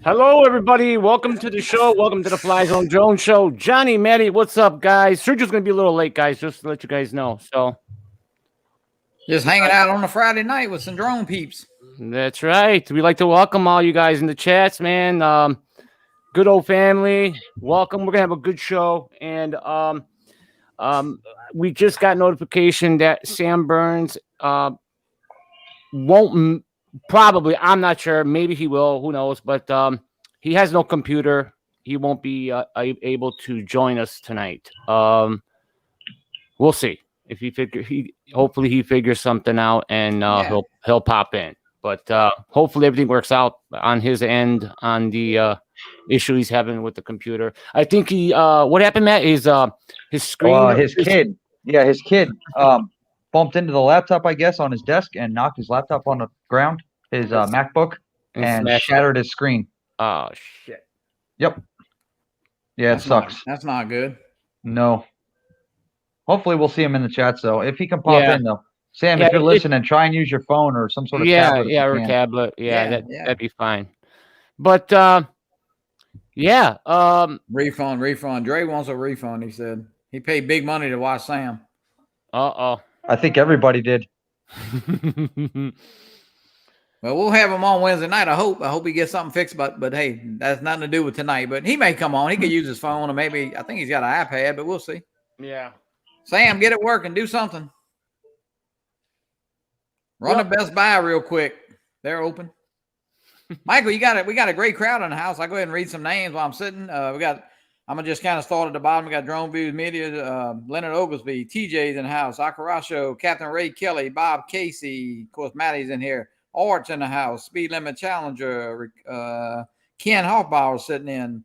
Hello, everybody. Welcome to the show. Welcome to the Flyzone Drone Show. Johnny, Maddie, what's up, guys? Sergio's going to be a little late, guys, just to let you guys know. So, just hanging out on a Friday night with some drone peeps. That's right. We like to welcome all you guys in the chats, man. Good old family. Welcome. We're going to have a good show. And we just got notification that Sam Burns won't probably, I'm not sure. Maybe he will. Who knows? But he has no computer. He won't be able to join us tonight. We'll see if hopefully he figures something out and he'll pop in. But hopefully everything works out on his end on the issue he's having with the computer. I think he what happened, Matt, is his screen. His kid bumped into the laptop, I guess, on his desk and knocked his laptop on the ground, his MacBook, and shattered his screen. Oh, shit. Yep. Yeah, it sucks. That's not good. No. Hopefully we'll see him in the chat, though. If he can pop in, though. Sam, if you're listening, try and use your phone or some sort of tablet. Or tablet. That'd be fine. But, Refund. Dre wants a refund, he said. He paid big money to watch Sam. Uh-oh. I think everybody did. Well, we'll have him on Wednesday night. I hope he gets something fixed. But hey, that's nothing to do with tonight. But he may come on. He could use his phone, or maybe I think he's got an iPad. But we'll see. Yeah. Sam, get it working. Do something. Run to Best Buy real quick. They're open. Michael, we got a great crowd in the house. I'll go ahead and read some names while I'm sitting. I'm gonna just kind of start at the bottom. We got Drone Views Media, Leonard Oglesby, TJ's in the house, Akarasho, Captain RayKelly, Bob Casey, of course, Maddie's in here, Art's in the house, Speed Limit Challenger, Ken Hoffbauer sitting in,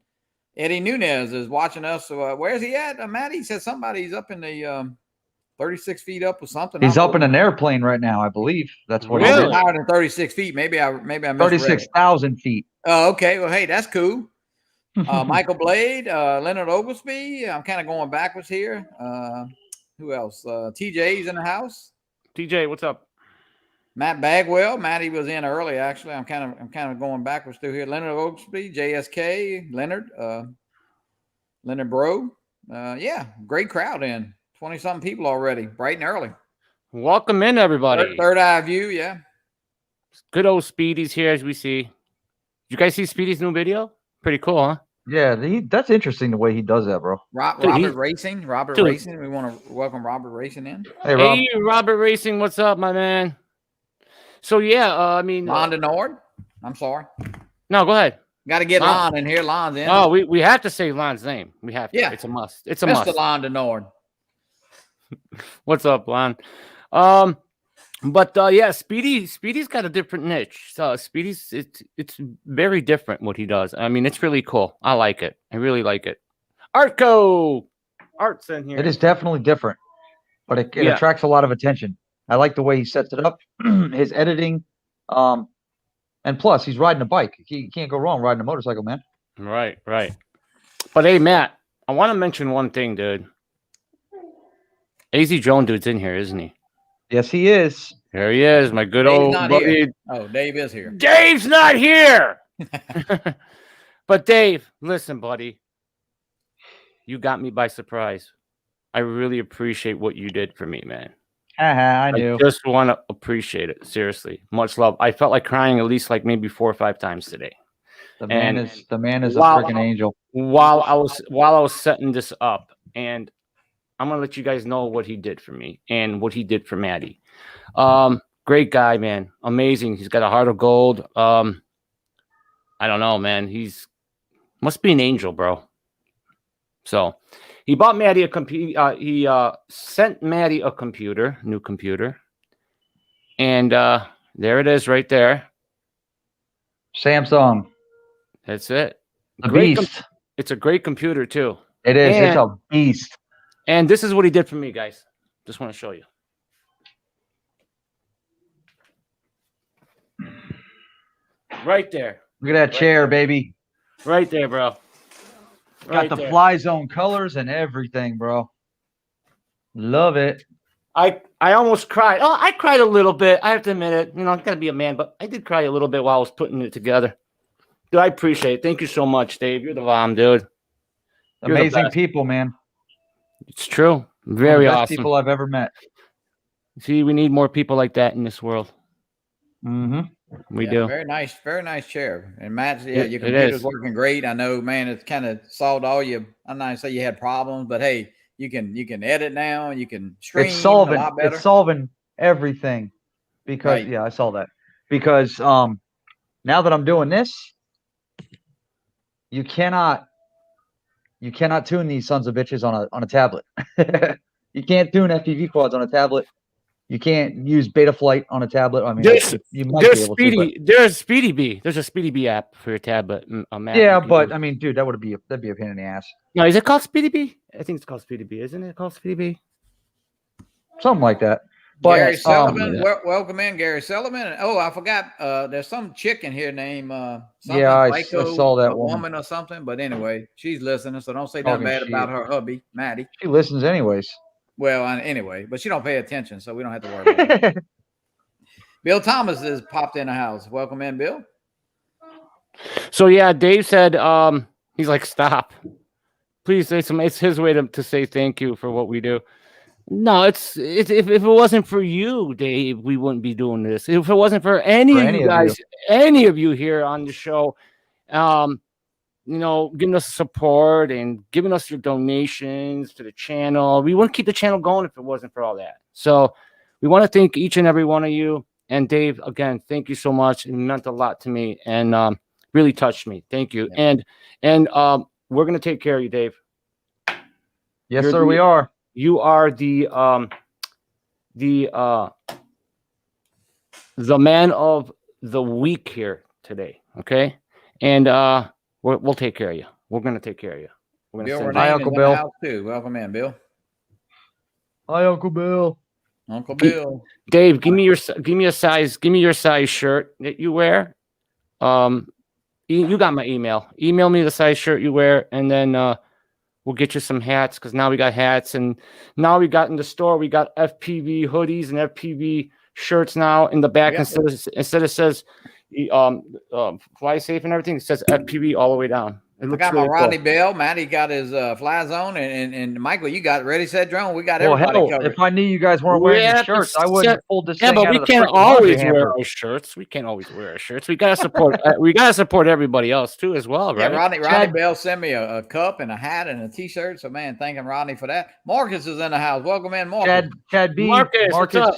Eddie Nunez is watching us. Where's he at? Maddie said somebody's up in the 36 feet up or something. He's up in an airplane right now, I believe. That's what really? Higher than 36 feet. Maybe I 36,000 feet. Oh, okay. Well, hey, that's cool. Michael Blade, Leonard Oglesby. I'm kind of going backwards here. Who else? TJ's in the house. TJ, what's up? Matt Bagwell. Matty was in early, actually. I'm kind of going backwards through here. Leonard Oglesby, JSK, Leonard Bro. Great crowd in. 20-something people already, bright and early. Welcome in, everybody. Third eye view, yeah. Good old Speedy's here, as we see. Did you guys see Speedy's new video? Pretty cool, huh? Yeah, that's interesting the way he does that, bro. Robert Racing. We want to welcome Robert Racing in. Hey, Rob. Hey, Robert Racing, what's up, my man? So, Lon Denard. I'm sorry. No, go ahead. Got to get Lon in here. Lon's in. Oh, we have to say Lon's name. We have to. Yeah. It's a must. It's a must. Mr. Lon Denard. What's up, Lon? Speedy's got a different niche. So Speedy's it's very different what he does. I mean, it's really cool. I like it. I really like it. Art's in here. It is definitely different, but it attracts a lot of attention. I like the way he sets it up, his editing, and plus he's riding a bike. You can't go wrong riding a motorcycle, man. Right. But hey, Matt, I want to mention one thing, dude. AZ Drone dude's in here, isn't he? Yes, he is. There he is, my good old buddy. Here. Oh, Dave is here. Dave's not here. But Dave, listen, buddy. You got me by surprise. I really appreciate what you did for me, man. I knew. I just want to appreciate it. Seriously. Much love. I felt like crying at least like maybe 4 or 5 times today. The man is a freaking angel. While I was setting this up, and I'm going to let you guys know what he did for me and what he did for Maddie. Great guy, man. Amazing. He's got a heart of gold. I don't know, man. Must be an angel, bro. So he bought Maddie a computer. He sent Maddie a new computer. And there it is right there. Samsung. That's it. A beast. It's a great computer, too. It is. It's a beast. And this is what he did for me, guys. Just want to show you. Right there. Look at that chair, baby. Right there, bro. Got the Flyzone colors and everything, bro. Love it. I almost cried. Oh, I cried a little bit. I have to admit it. You know, I got to be a man, but I did cry a little bit while I was putting it together. Dude, I appreciate it. Thank you so much, Dave. You're the bomb, dude. You're the Amazing best. people, man. It's true. One of Very the best awesome. people I've ever met. See, we need more people like that in this world. We do. Very nice chair. And Matt, It your computer's is. working great. I know, man, it's kind of solved all your, I'm not gonna say you had problems, but hey, you can edit now, you can stream It's solving. a lot better. It's solving everything. Because Right. yeah, I saw that. Because now that I'm doing this, you cannot tune these sons of bitches on a tablet. You can't tune FPV quads on a tablet. You can't use Betaflight on a tablet. I mean, you might be able to. There's Speedy B. There's a Speedy B app for your tablet. Yeah, but I mean, dude, that'd be a pain in the ass. No, is it called Speedy B? I think it's called Speedy B. Isn't it called Speedy B? Something like that. But Gary Sullivan, welcome in, Gary Sullivan. Oh, I forgot. There's some chick in here named I saw that woman or something. But anyway, she's listening, so don't say nothing bad about her hubby, Maddie. She listens anyways. Well, anyway, but she don't pay attention, so we don't have to worry about it. Bill Thomas has popped in the house. Welcome in, Bill. So yeah, Dave said he's like, stop. Please say some. It's his way to say thank you for what we do. No, it's if it wasn't for you, Dave, we wouldn't be doing this. If it wasn't for any of you guys, any of you here on the show, you know, giving us support and giving us your donations to the channel, we wouldn't keep the channel going if it wasn't for all that. So we want to thank each and every one of you. And Dave, again, thank you so much. It meant a lot to me and really touched me. Thank you. Yeah. And we're gonna take care of you, Dave. Yes, sir, we are. You are the man of the week here today, okay? And we'll take care of you. We're gonna take care of you. We're gonna Bill, hi, Uncle Bill. House too. Welcome in, Bill. Hi, Uncle Bill. Uncle Bill. Dave, give me your size shirt that you wear. You got my email. Email me the size shirt you wear, and then we'll get you some hats, because now we got hats, and now we got in the store, we got FPV hoodies and FPV shirts now in the back. Instead it says fly safe and everything, it says FPV all the way down. I got my Rodney Bell. Matty got his Flyzone, and Michael, you got Ready Set Drone. We got everybody covered. If I knew you guys weren't wearing the shirts, I wouldn't pull this thing but out we of the can't always wear our shirts. We can't always wear our shirts. We gotta support. We gotta support everybody else too, as well, right? Yeah, Rodney Bell sent me a cup and a hat and a T-shirt. So man, thanking Rodney for that. Marcus is in the house. Welcome in, Marcus. Chad B. Marcus, what's up?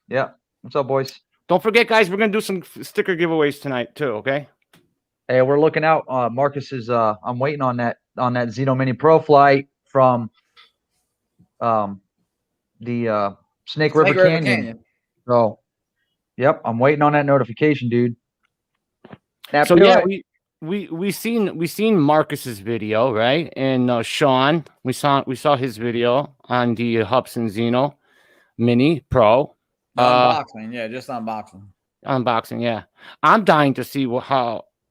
Yeah, what's up, boys? Don't forget, guys, we're gonna do some sticker giveaways tonight too. Okay. Hey, we're looking out. Marcus is. I'm waiting on that Xeno Mini Pro flight from the Snake River Canyon. So, yep, I'm waiting on that notification, dude. So yeah, we seen Marcus's video, right? And Sean, we saw his video on the Hubson Xeno Mini Pro. Unboxing, yeah, just unboxing. Unboxing, yeah. I'm dying to see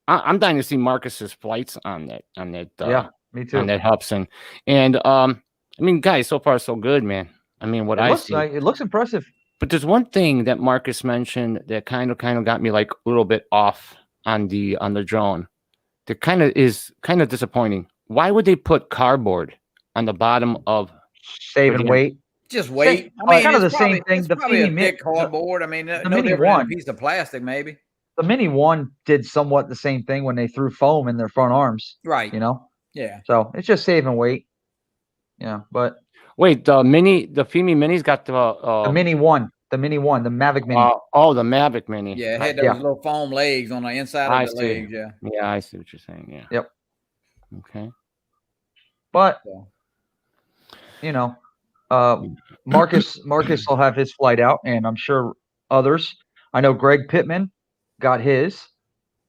I'm dying to see Marcus's flights on that. Yeah, me too. On that Hubson, and I mean, guys, so far so good, man. I mean, I see, it looks impressive. But there's one thing that Marcus mentioned that kind of got me like a little bit off on the drone. That kind of disappointing. Why would they put cardboard on the bottom of saving weight? Just weight. I mean, kind of the same thing. The probably a thick cardboard. I mean, the no Mini different than a piece of plastic, maybe. The Mini 1 did somewhat the same thing when they threw foam in their front arms. Right. You know? Yeah. So it's just saving weight. Yeah, but wait, the Fpv Mini's got the Mini 1. The Mini 1, the Mavic Mini. The Mavic Mini. Yeah, it had those little foam legs on the inside of the legs. Yeah. Yeah, I see what you're saying. Yeah. Yep. Okay. But you know, Marcus will have his flight out, and I'm sure others. I know Greg Pittman got his.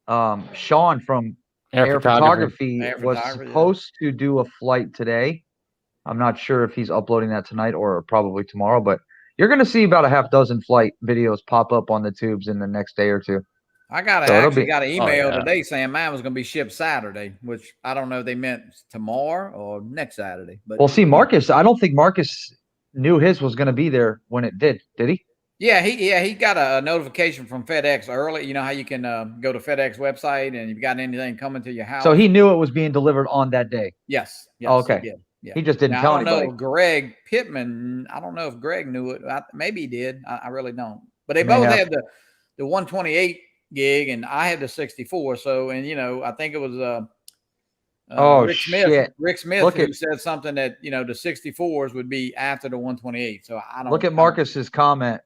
Sean from Air Photography was supposed to do a flight today. I'm not sure if he's uploading that tonight or probably tomorrow, but you're going to see about a half dozen flight videos pop up on the tubes in the next day or two. I got an email today saying mine was going to be shipped Saturday, which I don't know if they meant tomorrow or next Saturday. But well, see, Marcus, I don't think Marcus knew his was going to be there when it did he? Yeah, he got a notification from FedEx early. You know how you can go to FedEx website and you've got anything coming to your house. So he knew it was being delivered on that day. Yes. Oh, okay. He did. Yeah. He just didn't now, tell I don't anybody. know Greg Pittman. I don't know if Greg knew it. Maybe he did. I really don't. But they both had the 128 gig, and I had the 64. So, and you know, I think it was Rick Smith who said something that, you know, the 64s would be after the 128. So I don't look at Marcus's comment.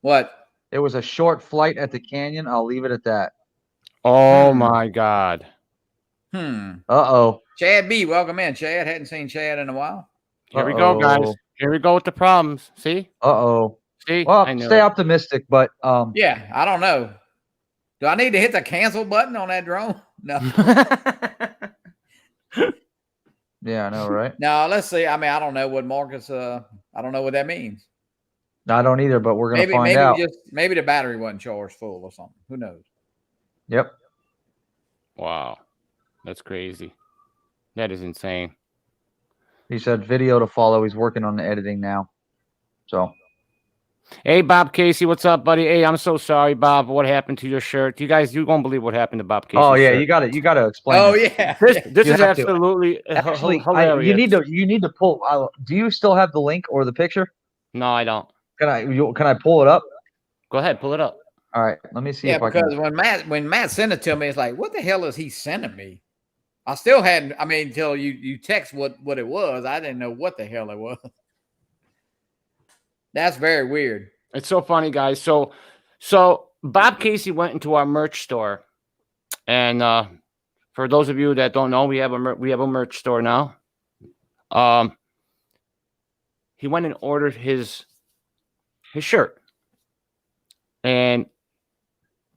What? It was a short flight at the canyon. I'll leave it at that. Oh my God. Uh-oh. Chad B, welcome in. Chad, hadn't seen Chad in a while. Here we go, guys. Here we go with the problems. See? Uh-oh. See? Well, stay optimistic, but yeah, I don't know. Do I need to hit the cancel button on that drone? No. Yeah, I know, right? No, let's see. I mean, I don't know what Marcus. I don't know what that means. I don't either, but we're gonna find out. Maybe the battery wasn't charged full or something. Who knows? Yep. Wow, that's crazy. That is insane. He said video to follow. He's working on the editing now. So. Hey, Bob Casey, what's up, buddy? Hey, I'm so sorry, Bob. What happened to your shirt? You guys, you won't believe what happened to Bob Casey. Oh yeah, you got to explain. Oh yeah, this is absolutely actually hilarious. You need to pull. Do you still have the link or the picture? No, I don't. Can I pull it up? Go ahead, pull it up. All right, let me see if I can. Yeah, because when Matt sent it to me, it's like, what the hell is he sending me? I still hadn't. I mean, until you text what it was, I didn't know what the hell it was. That's very weird. It's so funny, guys. So Bob Casey went into our merch store, and for those of you that don't know, we have a merch store now. He went and ordered his shirt, and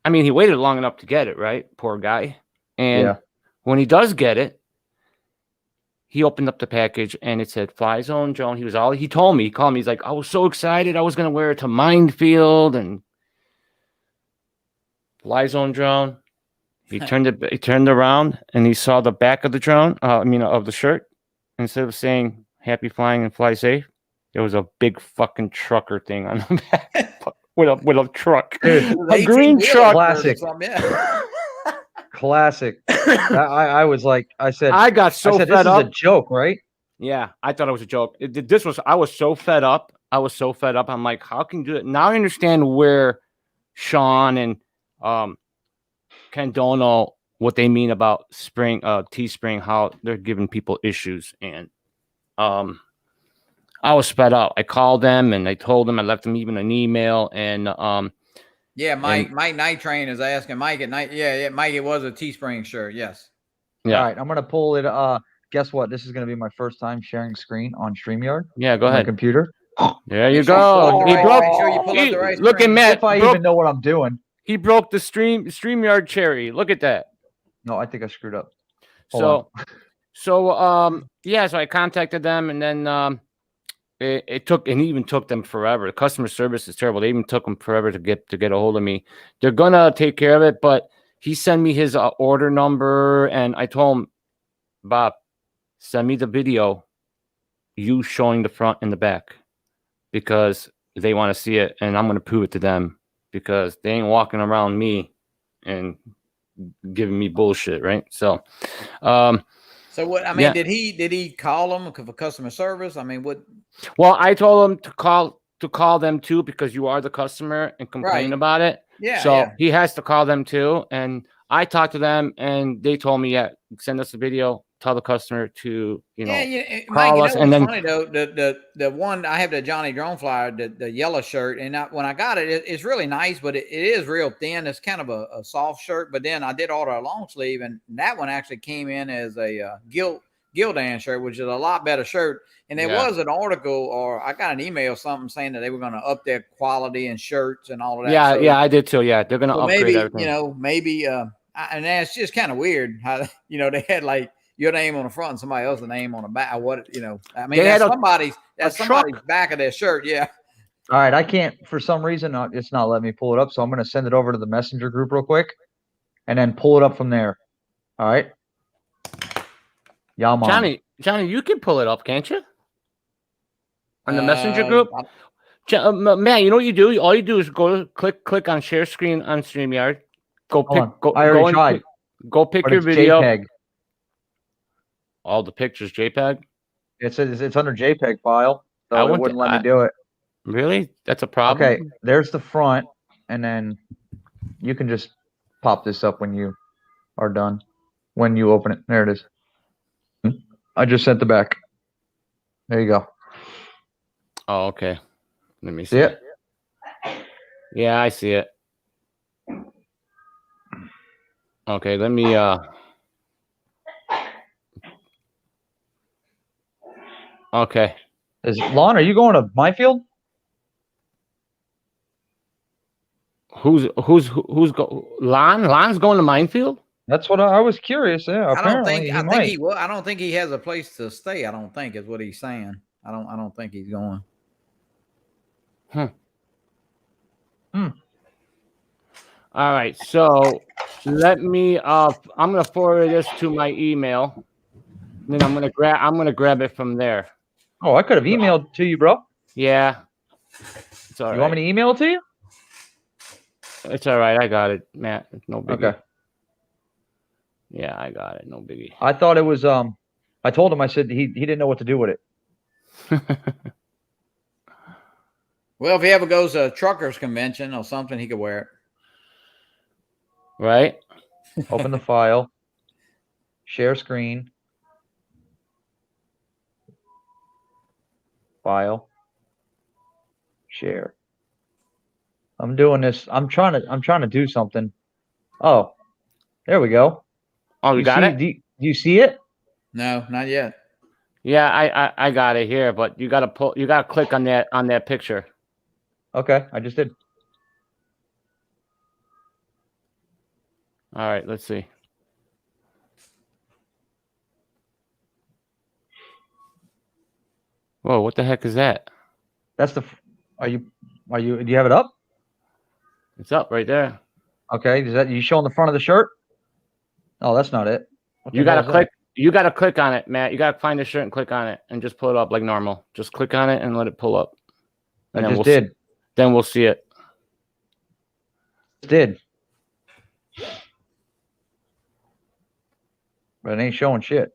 I mean, he waited long enough to get it, right? Poor guy. And when he does get it, he opened up the package and it said Flyzone Drone. He told me, he called me. He's like, I was so excited. I was going to wear it to Minefield and Flyzone Drone. He turned around and he saw the back of the drone. Of the shirt. Instead of saying happy flying and fly safe, there was a big fucking trucker thing on the back with a truck, a green truck. Classic. Classic. I was like, I got so fed up. This is a joke, right? Yeah, I thought it was a joke. I was so fed up. I'm like, how can you do it? Now I understand where Sean and Ken Dono, what they mean about Teespring, how they're giving people issues. And I was fed up. I called them and I told them, I left them even an email. And Mike Night Train is asking Mike at night. Yeah, Mike, it was a Teespring shirt. Yes. Yeah. All right, I'm gonna pull it. Guess what? This is gonna be my first time sharing screen on StreamYard. Yeah, go ahead. My computer. There you go. Look at Matt. If I even know what I'm doing. He broke the StreamYard cherry. Look at that. No, I think I screwed up. So I contacted them, and then it even took them forever. The customer service is terrible. They even took them forever to get a hold of me. They're gonna take care of it, but he sent me his order number, and I told him, Bob, send me the video, you showing the front and the back, because they want to see it, and I'm gonna prove it to them, because they ain't walking around me and giving me bullshit, right? So, so what? I mean, did he call them for customer service? I mean, what? Well, I told him to call them too, because you are the customer, and complain about it. Yeah. So he has to call them too, and I talked to them, and they told me, send us a video. Tell the customer to, call us. And then, funny though, the one I have, the Johnniedroneflyer, the yellow shirt, and when I got it, it's really nice, but it is real thin. It's kind of a soft shirt. But then I did order a long sleeve, and that one actually came in as a Gildan shirt, which is a lot better shirt. And there was an article, or I got an email or something saying that they were going to up their quality and shirts and all of that. Yeah, I did too. Yeah, they're going to upgrade everything. And that's just kind of weird how they had like your name on the front and somebody else's name on the back. I mean, that's somebody's back of their shirt. Yeah. All right. I can't, for some reason, it's not letting me pull it up. So I'm going to send it over to the messenger group real quick and then pull it up from there. All right. Yeah, Johnny, you can pull it up, can't you? On the messenger group? Matt, you know what you do? All you do is click on share screen on StreamYard. Go Hold pick. on. I already tried. Go pick But your it's video. JPEG. All the pictures JPEG. It says it's under JPEG file, I so it wouldn't let me do it. Really? That's a problem. Okay, there's the front, and then you can just pop this up when you are done. When you open it, there it is. I just sent the back. There you go. Oh, okay. Let me see. See it? Yeah, I see it. Okay, let me okay. Lon, are you going to Minefield? Who's Lon's going to Minefield? That's what I was curious. Yeah, apparently I think he will. I don't think he has a place to stay. I don't think is what he's saying. I don't think he's going. All right, so let me I'm gonna forward this to my email. Then I'm gonna grab it from there. Oh, I could have emailed to you, bro. Yeah. It's all right. You want me to email it to you? It's all right. I got it, Matt. No biggie. Okay. Yeah, I got it. No biggie. I thought it was I told him, I said he didn't know what to do with it. Well, if he ever goes to a truckers convention or something, he could wear it. Right? Open the file. Share screen. File. Share. I'm doing this. I'm trying to do something. Oh, there we go. Oh, you got it? Do you see it? No, not yet. Yeah, I got it here, but you gotta click on that picture. Okay, I just did. All right, let's see. Whoa, what the heck is that? That's the. Do you have it up? It's up right there. Okay, is that you showing the front of the shirt? Oh, that's not it. You gotta click. You gotta click on it, Matt. You gotta find the shirt and click on it, and just pull it up like normal. Just click on it and let it pull up. And I just did. Then we'll see it. Did. But it ain't showing shit.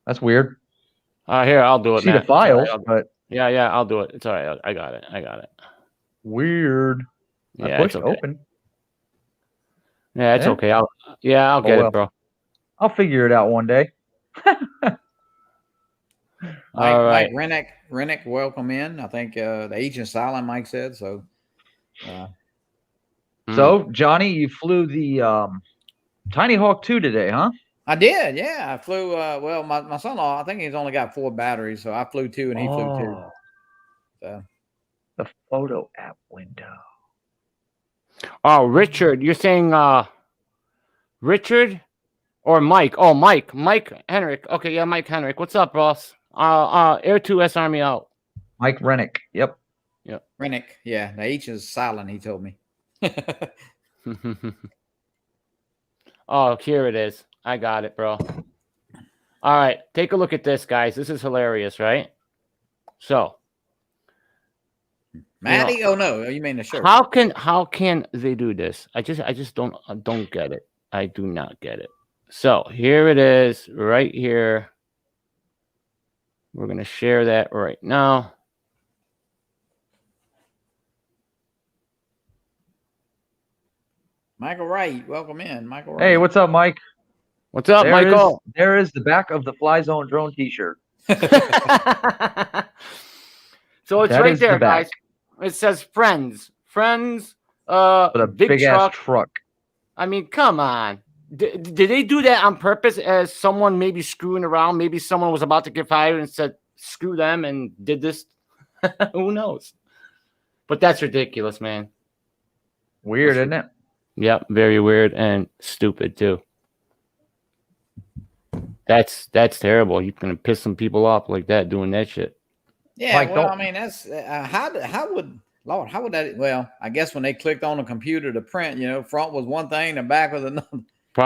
That's weird. Here, I'll do it, See Matt. the files, right, but yeah, I'll do it. It's all right. I got it. Weird. Yeah, I pushed it's okay. open. Yeah, it's okay. I'll get it, bro. I'll figure it out one day. All right. Mike Rennick, welcome in. I think the agent silent, Mike said so. So, Johnny, you flew the Tiny Hawk 2 today, huh? I did, yeah. I flew. Well, my son-in-law, I think he's only got 4 batteries, so I flew 2 and he flew 2. So the photo app window. Oh, Richard, you're saying Richard or Mike? Oh, Mike Henrik. Okay, yeah, Mike Henrik. What's up, boss? Air 2S Army out. Mike Rennick. Yep. Rennick. Yeah, the H is silent. He told me. Oh, here it is. I got it, bro. All right, take a look at this, guys. This is hilarious, right? So, Maddie? Oh no, you mean the shirt? How can they do this? I just don't get it. I do not get it. So here it is, right here. We're gonna share that right now. Michael Wright, welcome in, Michael Wright. Hey, what's up, Mike? What's up, Michael? There is the back of the Flyzone Drone T-shirt. So it's right there, guys. It says friends. With a big ass truck. I mean, come on. Did they do that on purpose as someone maybe screwing around? Maybe someone was about to get fired and said, screw them, and did this? Who knows? But that's ridiculous, man. Weird, isn't it? Yep, very weird and stupid too. That's terrible. You're gonna piss some people off like that doing that shit. Yeah, Mike, well, I mean, that's how would that? Well, I guess when they clicked on the computer to print, front was one thing, the back was another.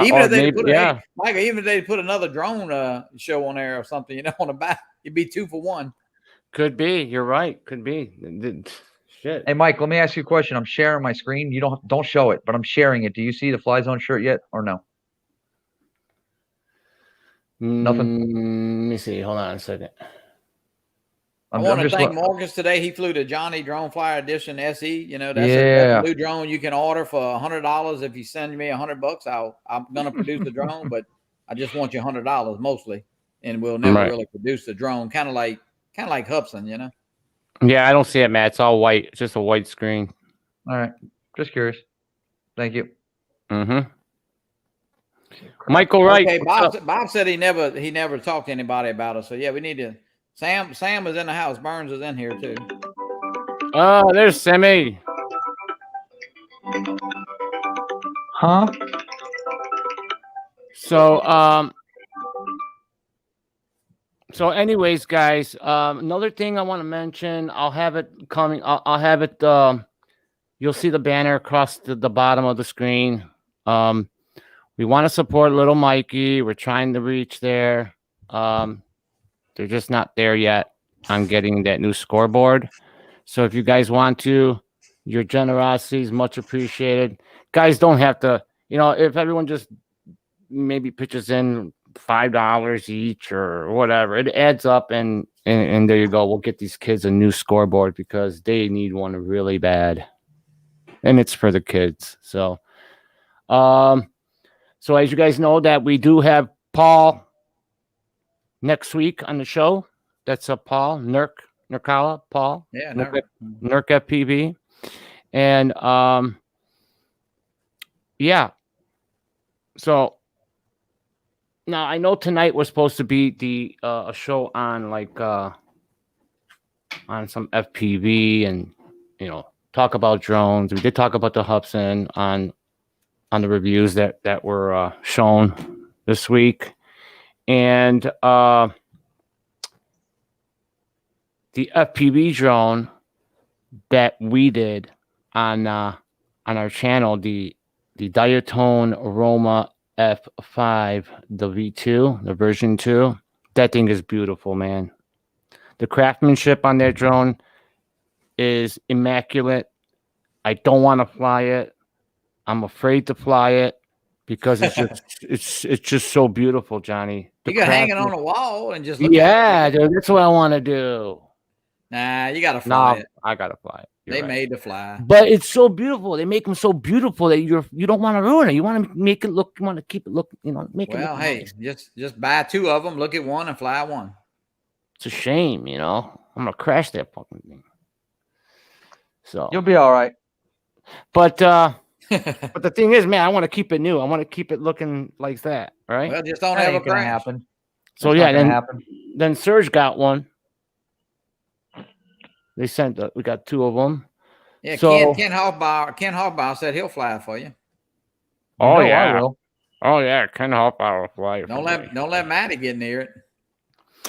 Even if they put another drone show on there or something, on the back, it'd be 2 for 1. Could be. You're right. Could be. Shit. Hey, Mike, let me ask you a question. I'm sharing my screen. You don't show it, but I'm sharing it. Do you see the Flyzone shirt yet or no? Nothing? Let me see. Hold on a second. I want to thank Marcus today. He flew the Johnniedroneflyer Edition SE. You know, that's a new drone you can order for $100. If you send me $100, I'm going to produce the drone, but I just want you $100 mostly, and we'll never really produce the drone. Kind of like Hubson, you know? Yeah, I don't see it, Matt. It's all white. It's just a white screen. All right. Just curious. Thank you. Mm-hmm. Michael Wright. Okay, Bob said he never talked to anybody about it. So yeah, we need to. Sam is in the house. Burns is in here too. Oh, there's Sammy. Huh? So anyways, guys, another thing I want to mention, I'll have it coming. I'll have it. You'll see the banner across the bottom of the screen. We want to support little Mikey. We're trying to reach there. They're just not there yet on getting that new scoreboard. So if you guys want to, your generosity is much appreciated. Guys don't have to, if everyone just maybe pitches in $5 each or whatever, it adds up, and there you go. We'll get these kids a new scoreboard because they need one really bad, and it's for the kids. So as you guys know, that we do have Paul next week on the show. That's Paul Nurkala, Paul. Yeah, Nurk Fpv. And yeah. So now I know tonight was supposed to be a show on on some FPV and talk about drones. We did talk about the Hubson on the reviews that were shown this week. And the FPV drone that we did on our channel, the Diatone Aroma F5, the V2, the version 2, that thing is beautiful, man. The craftsmanship on that drone is immaculate. I don't want to fly it. I'm afraid to fly it because it's just so beautiful, Johnny. You can hang it on a wall and just look at it. Dude, that's what I want to do. Nah, you gotta fly it. I gotta fly it. They made to fly, but it's so beautiful. They make them so beautiful that you don't want to ruin it. You want to make it look. You want to keep it look. Make it. Well, hey, nice. just buy 2 of them. Look at one and fly one. It's a shame, I'm gonna crash that fucking thing. So you'll be all right. But but the thing is, man, I want to keep it new. I want to keep it looking like that, right? Well, just don't have a crash. Happen. So then Serge got one. They sent. We got 2 of them. Yeah, so, Ken Hoffbauer said he'll fly for you. Oh yeah, I will. Oh yeah, Ken Hoffbauer will fly. Don't let Matty get near it.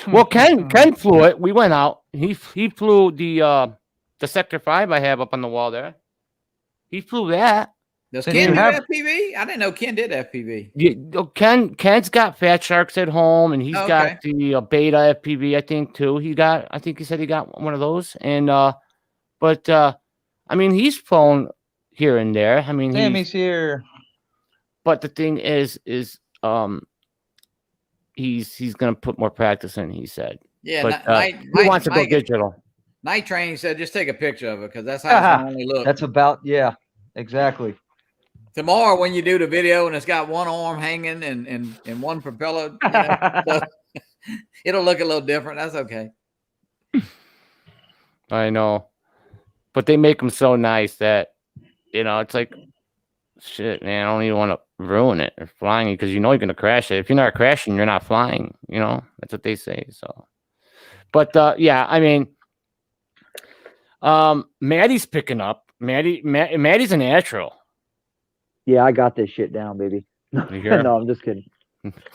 Well, Ken flew it. We went out. He flew the Sector 5 I have up on the wall there. He flew that. Does Ken do FPV? I didn't know Ken did FPV. Yeah, Ken's got Fat Sharks at home, and he's got the Beta FPV, I think, too. I think he said he got one of those. And but I mean, he's flown here and there. I mean, Sammy's here. But the thing is he's gonna put more practice in. He said, yeah, but he wants to go digital. Night Train said, just take a picture of it because that's how it's gonna only look. That's about exactly. Tomorrow, when you do the video and it's got one arm hanging and one propeller, so it'll look a little different. That's okay. I know, but they make them so nice that it's like, shit, man. I don't even want to ruin it or flying because you're gonna crash it. If you're not crashing, you're not flying. That's what they say. So, but yeah, I mean, Maddie's picking up. Maddie's a natural. Yeah, I got this shit down, baby. No, I'm just kidding.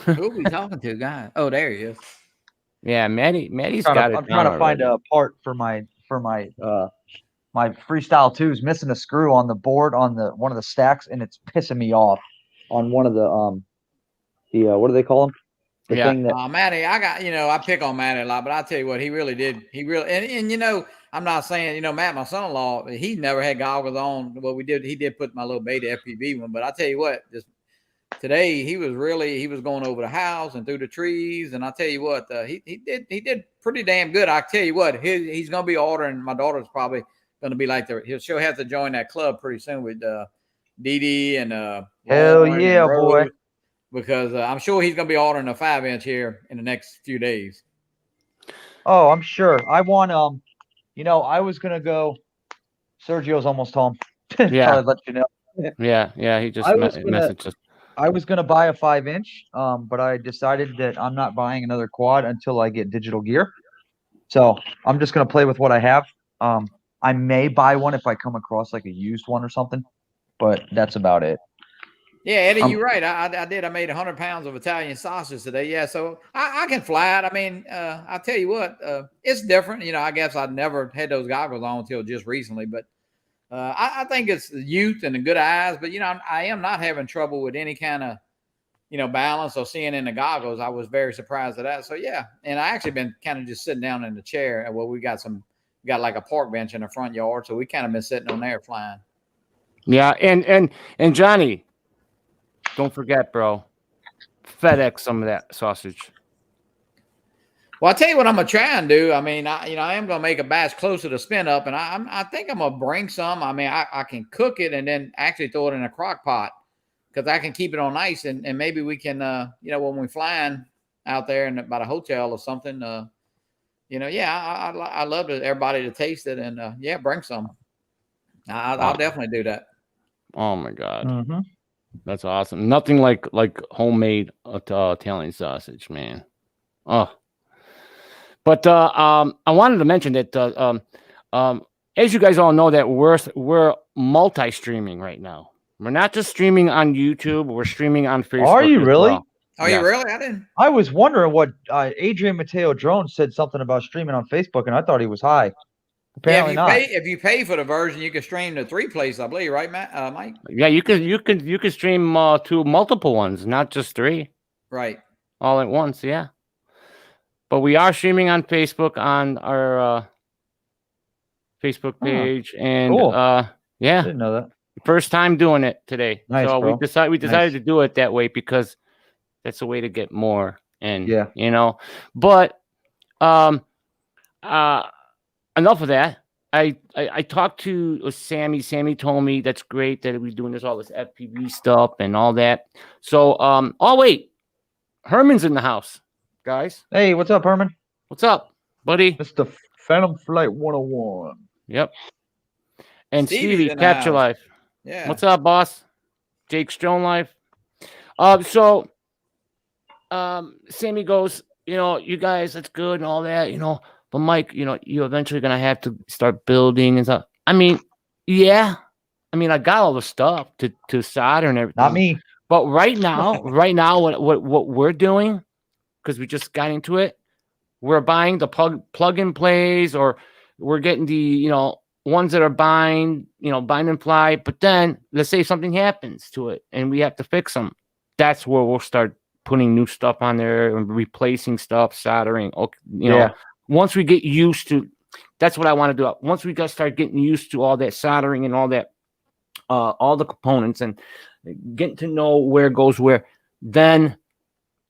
Who are we talking to, guy? Oh, there he is. Yeah, Maddie's got it. I'm trying to find a part for my my Freestyle 2 is missing a screw on the board on one of the stacks, and it's pissing me off on one of the what do they call them? The Yeah. thing that Matty, I pick on Matty a lot, but I tell you what, he really did. He really, and I'm not saying, Matt, my son-in-law, he never had goggles on. Well, he did put my little beta FPV one, but I tell you what, today he was going over the house and through the trees, and I tell you what, he did pretty damn good. I tell you what, he's going to be ordering. My daughter's probably going to be like she'll have to join that club pretty soon with Dee Dee and hell Lauren yeah, and Rose, boy. because I'm sure he's going to be ordering a 5-inch here in the next few days. Oh, I'm sure. I want I was gonna go. Sergio's almost home. Yeah. Probably let you know. Yeah. He just messaged us. I was gonna buy a 5-inch, but I decided that I'm not buying another quad until I get digital gear. So I'm just gonna play with what I have. I may buy one if I come across like a used one or something, but that's about it. Yeah, Eddie, you're right. I did. I made 100 pounds of Italian sausage today. Yeah, so I can fly it. I mean, I tell you what, it's different. I guess I never had those goggles on until just recently, but I think it's the youth and the good eyes. But I am not having trouble with any kind of balance or seeing in the goggles. I was very surprised at that. So yeah, and I actually been kind of just sitting down in the chair. Well, we got like a park bench in the front yard, so we kind of been sitting on there flying. Yeah, and Johnny, don't forget, bro. FedEx some of that sausage. Well, I'll tell you what I'm gonna try and do. I mean, I am gonna make a batch closer to Spinup, and I think I'm gonna bring some. I mean, I can cook it and then actually throw it in a crock pot because I can keep it on ice, and maybe we can, when we're flying out there and about a hotel or something, I love everybody to taste it, and bring some. I'll definitely do that. Oh my God. Mm-hmm. That's awesome. Nothing like homemade Italian sausage, man. Oh, but I wanted to mention that as you guys all know, that we're multi-streaming right now. We're not just streaming on YouTube. We're streaming on Facebook. Are you really? Well. Are you really? I didn't. I was wondering what Adrian Mateo Drone said something about streaming on Facebook, and I thought he was high. Apparently not. If you pay for the version, you can stream to 3 places, I believe, right, Mike? Yeah, you can stream to multiple ones, not just 3. Right. All at once, yeah. But we are streaming on Facebook on our Facebook page, and cool. yeah, Didn't know that. First time doing it today. Nice, so bro. we decided to do it that way because that's a way to get more. And but enough of that. I talked to Sammy. Sammy told me that's great that we're doing all this FPV stuff and all that. So oh wait, Herman's in the house, guys. Hey, what's up, Herman? What's up, buddy? It's the Phantom Flight 101. Yep. And Stevie, Capture Life. Yeah. What's up, boss? Jake's Drone Life. So Sammy goes, you guys, that's good and all that, but Mike, you're eventually gonna have to start building and stuff. I mean, yeah. I mean, I got all the stuff to solder and everything. Not me. But right now, what we're doing, because we just got into it, we're buying the plug and plays, or we're getting the ones that are bind and fly. But then let's say something happens to it and we have to fix them. That's where we'll start putting new stuff on there and replacing stuff, soldering. Once we get used to, that's what I want to do. Once we start getting used to all that soldering and all that, all the components and getting to know where goes where, then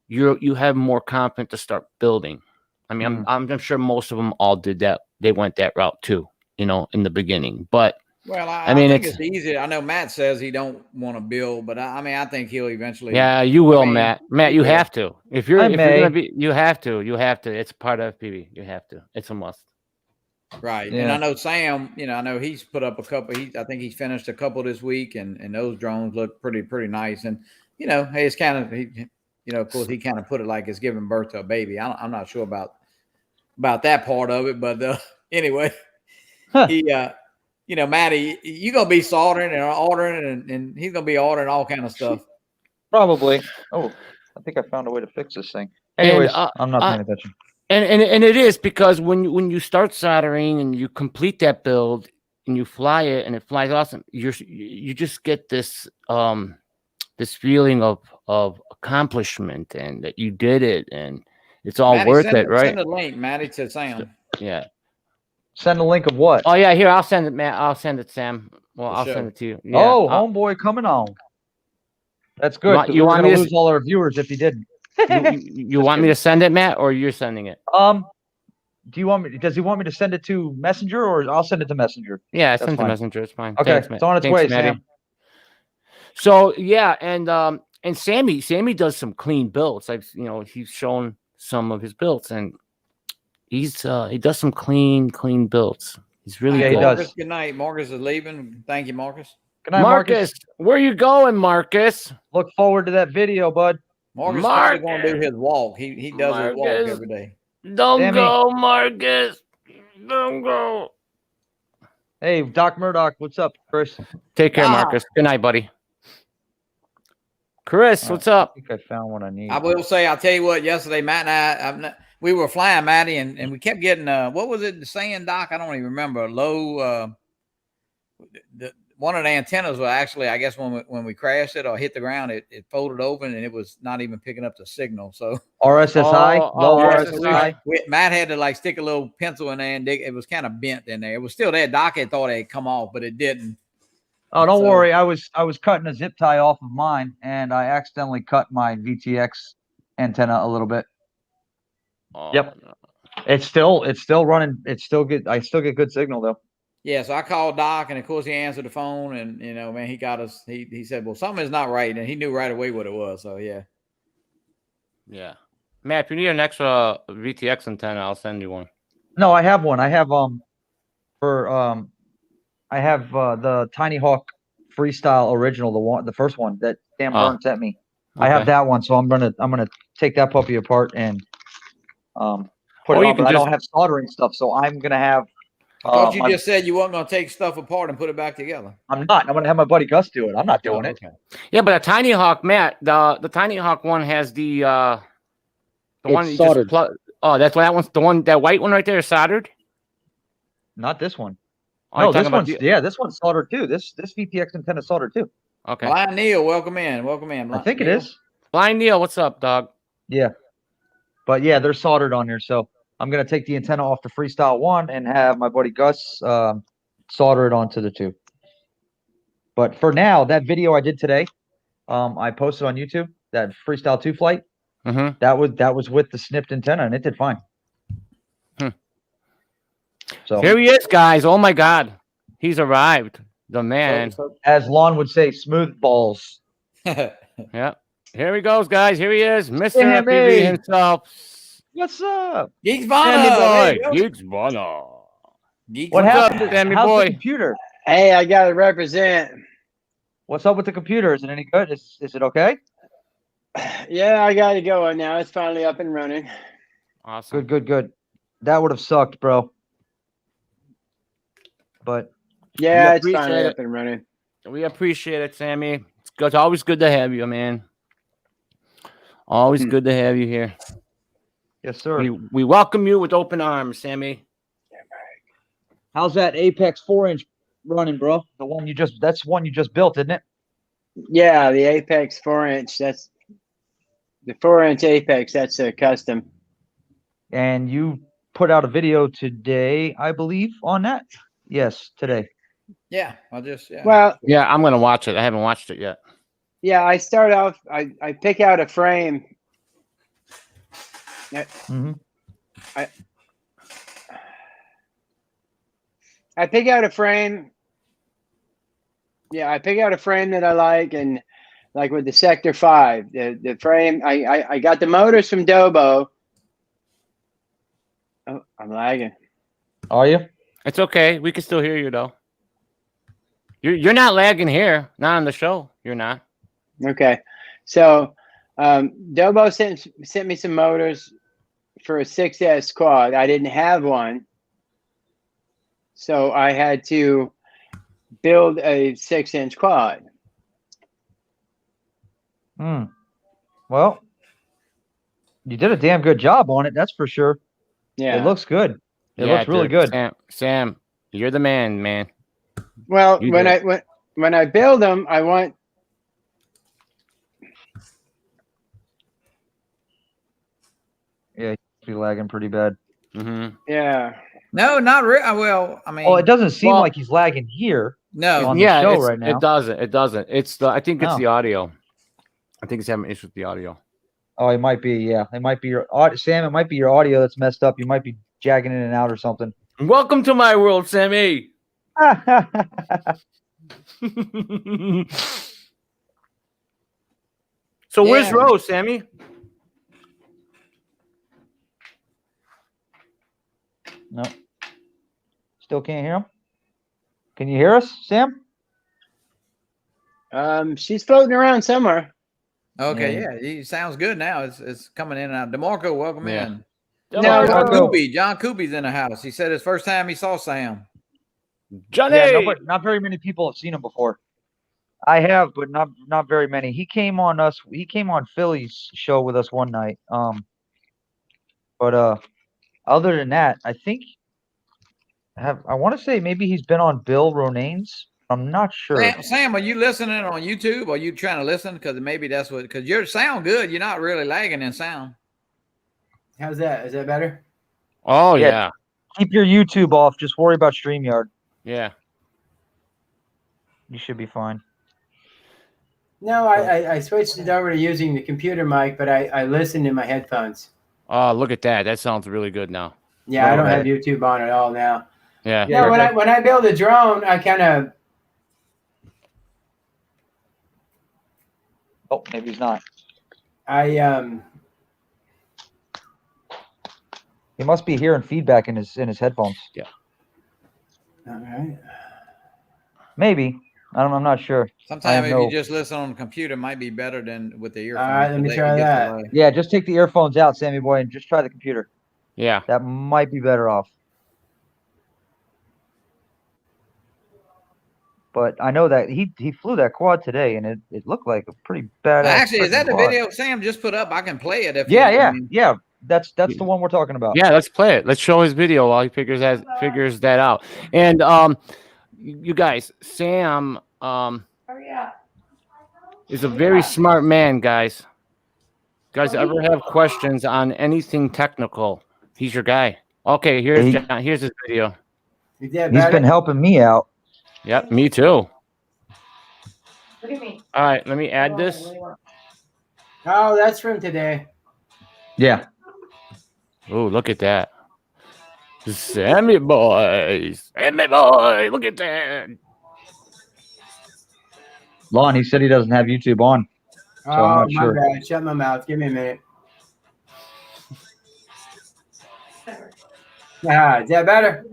you have more confidence to start building. I mean, I'm sure most of them all did that. They went that route too, in the beginning. But well, I mean, it's easy. I know Matt says he don't want to build, but I think he'll eventually. Yeah, you will, Matt. Matt, you have to. If you're gonna be, you have to. It's part of FPV. You have to. It's a must. Right. Yeah. And I know Sam, I know he's put up a couple. I think he's finished a couple this week, and those drones look pretty nice. And hey, it's kind of of course he kind of put it like it's giving birth to a baby. I'm not sure about that part of it, but anyway, he Matty, you're gonna be soldering and ordering, and he's gonna be ordering all kind of stuff. Probably. Oh, I think I found a way to fix this thing. Anyways, I'm not paying attention. And it is because when you start soldering and you complete that build and you fly it and it flies awesome, you just get this this feeling of accomplishment and that you did it and it's all Maddie, worth send it, right? Send a link, Maddie, to Sam. Yeah. Send a link of what? Oh yeah, here I'll send it, Matt. I'll send it, Sam. Well, For I'll sure. send it to you. Yeah. Oh, homeboy coming on. That's good. want- 'Cause you we were want gonna me to lose all our viewers if he didn't. you want me to send it, Matt, or you're sending it? Do you want me? Does he want me to send it to Messenger or I'll send it to Messenger? Yeah, That's send it to fine. Messenger. It's fine. Okay, Thanks, Matt. it's on its Thanks, way, Matty. Sam. So yeah, and Sammy does some clean builds. Like he's shown some of his builds, and he does some clean builds. He's really Yeah, good. he does. Marcus, good night. Marcus is leaving. Thank you, Marcus. Good night, Marcus, where you going, Marcus? Look forward to that video, bud. Marcus is probably going to do his walk. He does his walk Marcus. every day. Don't Sammy. go, Marcus. Don't go. Hey, Doc Murdoch, what's up, Chris? Take care, Ah. Marcus. Good night, buddy. Chris, what's up? I think I found what I need. I will say, I'll tell you what, yesterday, Matt and I, we were flying, Matty, and we kept getting, what was it saying, Doc? I don't even remember. Low, one of the antennas was actually, I guess when we crashed it or hit the ground, it folded open and it was not even picking up the signal. So RSSI, low yeah, RSSI. Matt had to like stick a little pencil in there and dig. It was kind of bent in there. It was still there. Doc had thought it had come off, but it didn't. Oh, don't So- worry. I was cutting a zip tie off of mine, and I accidentally cut my VTX antenna a little bit. Oh, Yep. no. It's still running. It's still good. I still get good signal though. Yeah, so I called Doc, and of course he answered the phone, and man, he got us. He said, "Well, something is not right," and he knew right away what it was. So yeah, Yeah. Matt, if you need an extra VTX antenna, I'll send you one. No, I have one. I have I have the Tiny Hawk Freestyle original, the first one that Sam Burns sent me. I have Okay. that one, so I'm gonna take that puppy apart and put Or it you on. can But I just- don't have soldering stuff, so I'm gonna have. I thought you my- just said you weren't going to take stuff apart and put it back together. I'm not. I'm gonna have my buddy Gus do it. I'm not doing it. Okay. Yeah, but a Tiny Hawk, Matt, the Tiny Hawk one has the one It's you just soldered. plug. Oh, that's why that one's the one. That white one right there is soldered. Not this one. Oh, No, you're this talking about one's this one's soldered too. This VTX antenna is soldered too. Okay. Blind Neil, welcome in. Welcome in. I think it Neil. is. Blind Neil, what's up, dog? Yeah. But yeah, they're soldered on here. So I'm gonna take the antenna off the Freestyle 1 and have my buddy Gus solder it onto the 2. But for now, that video I did today, I posted on YouTube, that Freestyle 2 flight, Mm-hmm. that was with the snipped antenna and it did fine. So Here he is, guys. Oh my God, he's arrived. The man. as Lon would say, smooth balls. Yeah. Here he goes, guys. Here he is, Mr. Sammy. FPV himself. What's up? Geeks Sammy Vana. boy. Geeks Vana. Geeks What What's up, happened? Sammy How's boy? the computer? Hey, I gotta represent. What's up with the computer? Is it any good? Is it okay? Yeah, I got it going now. It's finally up and running. Awesome. Good. That would have sucked, bro. But Yeah, it's appreciate finally it. up and running. We appreciate it, Sammy. It's always good to have you, man. Always good to have you here. yes, sir. We welcome you with open arms, Sammy. How's that Apex 4-inch running, bro? That's one you just built, isn't it? Yeah, the Apex 4-inch. That's the 4-inch Apex. That's a custom. And you put out a video today, I believe, on that. Yes, today. Yeah, Well, Yeah, I'm gonna watch it. I haven't watched it yet. yeah, I start off. I pick out a frame. Mm-hmm. I pick out a frame. Yeah, I pick out a frame that I like, and like with the Sector 5, the frame. I got the motors from Dobo. Oh, I'm lagging. Are you? It's okay. We can still hear you though. You're not lagging here. Not on the show. You're not. Okay, so Dobo sent me some motors for a 6S quad. I didn't have one, so I had to build a 6-inch quad. Well, you did a damn good job on it. That's for sure. Yeah. It looks good. It looks really dude. good. Sam, you're the man. Well, You when did. I build them, I want be lagging pretty bad. Mm-hmm. Yeah. No, not really. Well, I mean, Oh, it doesn't seem Well- like he's lagging here no. on the show it's, right now. it doesn't. It doesn't. It's the. I think it's Oh. the audio. I think it's having issues with the audio. Oh, it might be. Yeah, it might be your audio, Sam. It might be your audio that's messed up. You might be jagging in and out or something. Welcome to my world, Sammy. So where's Yeah. Rose, Sammy? No. Still can't hear him. Can you hear us, Sam? She's floating around somewhere. Okay, Yeah. yeah, he sounds good now. It's coming in and out. DeMarco, welcome Yeah. in. No, John DeMarco. Kuby's in the house. He said his first time he saw Sam. Johnny. Yeah, not very many people have seen him before. I have, but not very many. He came on Philly's show with us one night. But other than that, I think I want to say maybe he's been on Bill Ronane's. I'm not sure. Sam, are you listening on YouTube? Are you trying to listen? Because maybe that's what. Because you sound good. You're not really lagging in sound. How's that? Is that better? Oh Yeah. yeah. Keep your YouTube off. Just worry about StreamYard. Yeah. You should be fine. No, I switched it over to using the computer mic, but I listened in my headphones. Oh, look at that. That sounds really good now. Yeah, I don't Okay. have YouTube on at all now. Yeah. Yeah, when I build a drone, I kind of Oh, maybe he's not. He must be hearing feedback in his headphones. All right. Maybe. I'm not sure. Sometimes if know. you just listen on the computer, it might be better than with the earphones. All right, let me They try get that. delay. Yeah, just take the earphones out, Sammy boy, and just try the computer. Yeah. That might be better off. But I know that he flew that quad today, and it looked like a pretty badass. Actually, is that freaking the quad. video Sam just put up? I can play it if Yeah, you, yeah, I mean, yeah. That's the one we're talking about. Yeah, let's play it. Let's show his video while he figures that out. And you guys, Sam is a very smart man, guys. Guys, ever have questions on anything technical? He's your guy. Okay, here's his video. Is that He's better? been helping me out. Yep, me too. Look at me. All right, let me add this. Oh, that's from today. Yeah. Oh, look at that. Sammy boy. Sammy boy. Look at that. Lon, he said he doesn't have YouTube on. So I'm Oh, not my sure. bad. Shut my mouth. Give me a minute. Is that better?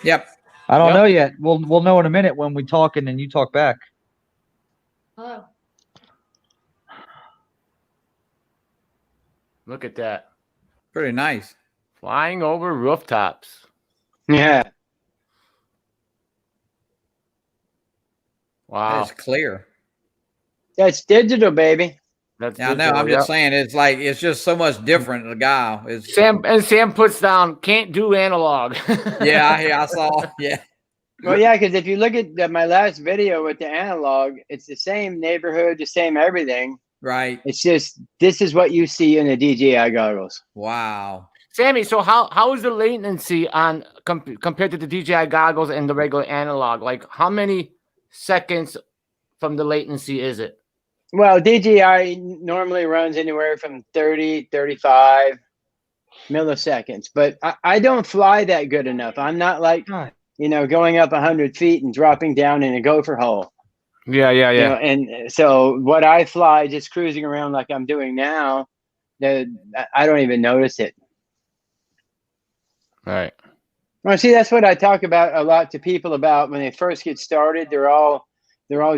Yep. I don't Yep. know yet. We'll know in a minute when we talk and then you talk back. Hello. Look at that. Pretty nice. Flying over rooftops. Yeah. Wow. It's clear. That's digital, baby. That's Yeah, I know. digital, I'm just yep. saying it's just so much different. The guy is. Sam puts down can't do analog. Yeah, I saw. Yeah. Well, yeah, because if you look at my last video with the analog, it's the same neighborhood, the same everything. Right. It's just this is what you see in the DJI goggles. Wow. Sammy, so how is the latency on compared to the DJI goggles and the regular analog? Like how many seconds from the latency is it? Well, DJI normally runs anywhere from 30, 35 milliseconds, but I don't fly that good enough. I'm not like, going up 100 feet and dropping down in a gopher hole. Yeah. And so what I fly, just cruising around like I'm doing now, I don't even notice it. All right. Well, see, that's what I talk about a lot to people about when they first get started. They're all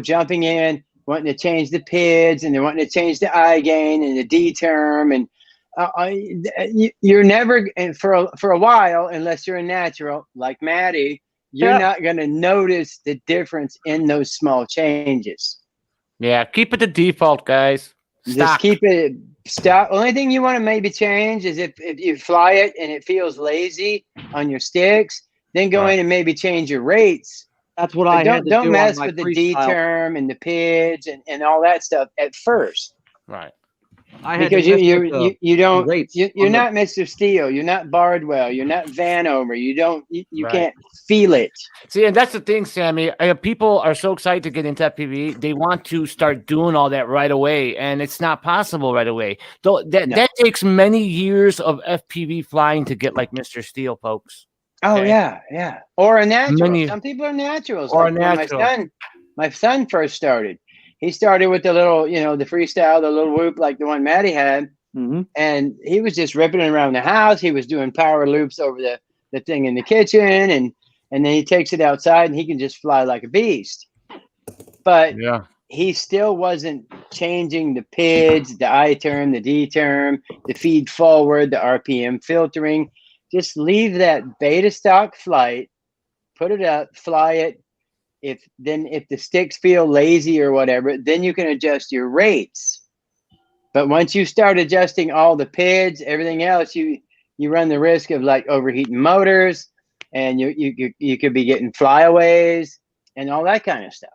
jumping in, wanting to change the PIDs, and they're wanting to change the I gain and the D term, and you're never, and for a while, unless you're a natural like Maddie, you're not going to notice the difference in those small changes. Yeah, keep it the default, guys. Just keep it stock. Only thing you want to maybe change is if you fly it and it feels lazy on your sticks, then go in and maybe change your rates. That's what I had to don't do mess on my with the D freestyle. term and the PIDs and all that stuff at first. Right. I had to because mess with the you don't rates you're on the- not Mr. Steele, you're not Bardwell, you're not Vanover, you Right. can't feel it. See, and that's the thing, Sammy. People are so excited to get into FPV. They want to start doing all that right away, and it's not possible right away. Though that takes many years of FPV flying to get like Mr. Steele, folks. Oh Okay. yeah, or a natural. Many- Some people are naturals. Or Like a when natural. my son first started. He started with the little, the freestyle, the little whoop like the one Maddie had, and he was just ripping it around the house. He was doing power loops over the thing in the kitchen, and then he takes it outside and he can just fly like a beast. But Yeah. he still wasn't changing the PIDs, the I term, the D term, the feed forward, the RPM filtering. Just leave that beta stock flight, put it up, fly it. If the sticks feel lazy or whatever, then you can adjust your rates. But once you start adjusting all the PIDs, everything else, you run the risk of like overheating motors, and you could be getting flyaways and all that kind of stuff.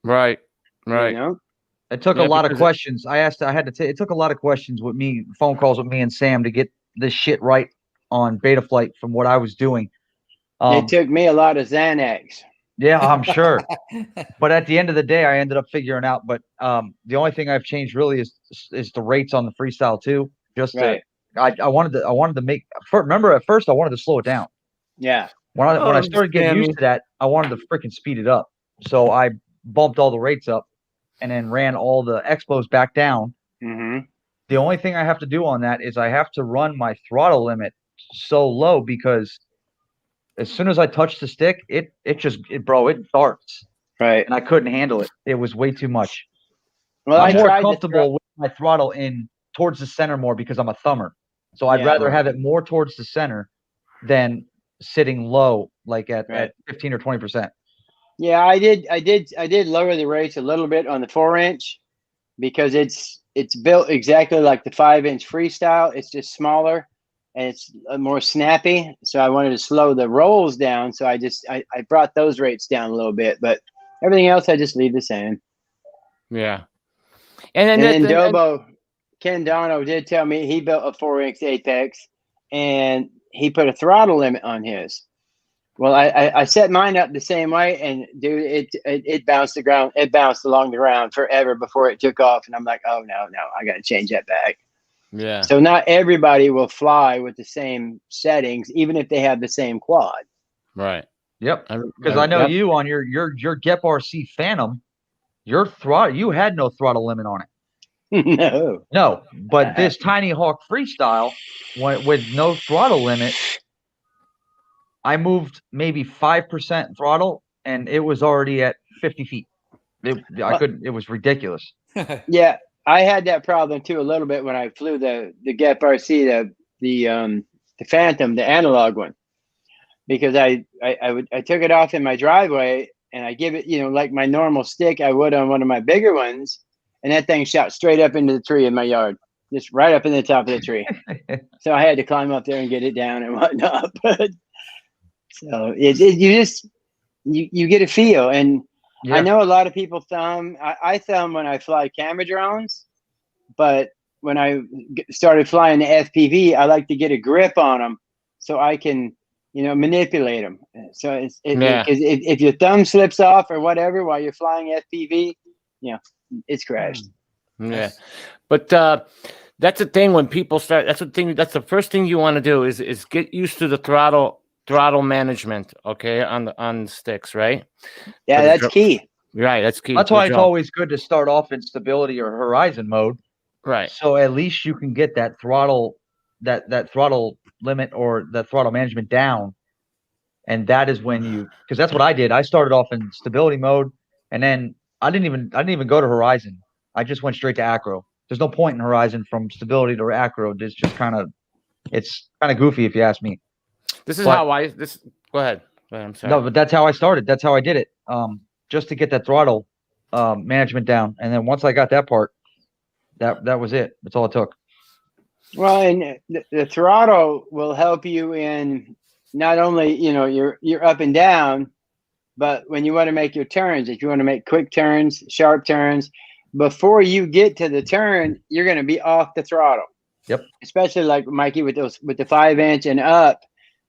Right. It took a lot of questions. It took a lot of questions with me, phone calls with me and Sam to get this shit right on beta flight from what I was doing. It took me a lot of Xanax. Yeah, I'm sure. But at the end of the day, I ended up figuring out. But the only thing I've changed really is the rates on the freestyle too. Just right. I wanted to make. Remember, at first I wanted to slow it down. Yeah. When I started getting used to that, I wanted to freaking speed it up. So I bumped all the rates up, and then ran all the expos back down. The only thing I have to do on that is I have to run my throttle limit so low, because as soon as I touch the stick, it darts. Right. And I couldn't handle it. It was way too much. Well, I'm more comfortable with my throttle in towards the center more because I'm a thumber. So I'd rather have it more towards the center than sitting low, like at 15 or 20%. Yeah, I did lower the rates a little bit on the 4-inch because it's built exactly like the 5-inch freestyle. It's just smaller and it's more snappy. So I wanted to slow the rolls down. So I brought those rates down a little bit, but everything else I just leave the same. Yeah. And then Dobo, Ken Dono did tell me he built a 4-inch Apex and he put a throttle limit on his. Well, I set mine up the same way, and dude, it bounced the ground. It bounced along the ground forever before it took off, and I'm like, oh no, I got to change that back. Yeah. So not everybody will fly with the same settings, even if they have the same quad. Right. Yep. Because I know you on your Gep RC Phantom, your throttle, you had no throttle limit on it. No. But this Tiny Hawk Freestyle, with no throttle limit, I moved maybe 5% throttle, and it was already at 50 feet. It was ridiculous. Yeah, I had that problem too a little bit when I flew the Gep RC, the Phantom, the analog one, because I took it off in my driveway and I give it, like my normal stick I would on one of my bigger ones, and that thing shot straight up into the tree in my yard, just right up in the top of the tree. So I had to climb up there and get it down and whatnot. But so you get a feel, and I know a lot of people thumb. I thumb when I fly camera drones, but when I started flying the FPV, I like to get a grip on them so I can, manipulate them. So if your thumb slips off or whatever while you're flying FPV, it's crashed. Yeah, but that's the thing when people start. That's the first thing you want to do is get used to the throttle management, okay, on the sticks, right? Yeah, that's key. Right, that's key. That's why it's always good to start off in stability or horizon mode. Right. So at least you can get that throttle, that throttle limit or the throttle management down. And that is when because that's what I did. I started off in stability mode, and then I didn't even go to horizon. I just went straight to acro. There's no point in horizon from stability to acro. It's kind of goofy if you ask me. Go ahead. I'm sorry. No, but that's how I started. That's how I did it. Just to get that throttle management down. And then once I got that part, that was it. That's all it took. Well, and the throttle will help you in not only, you're up and down, but when you want to make your turns, if you want to make quick turns, sharp turns, before you get to the turn, you're going to be off the throttle. Yep. Especially like Mikey with the 5-inch and up,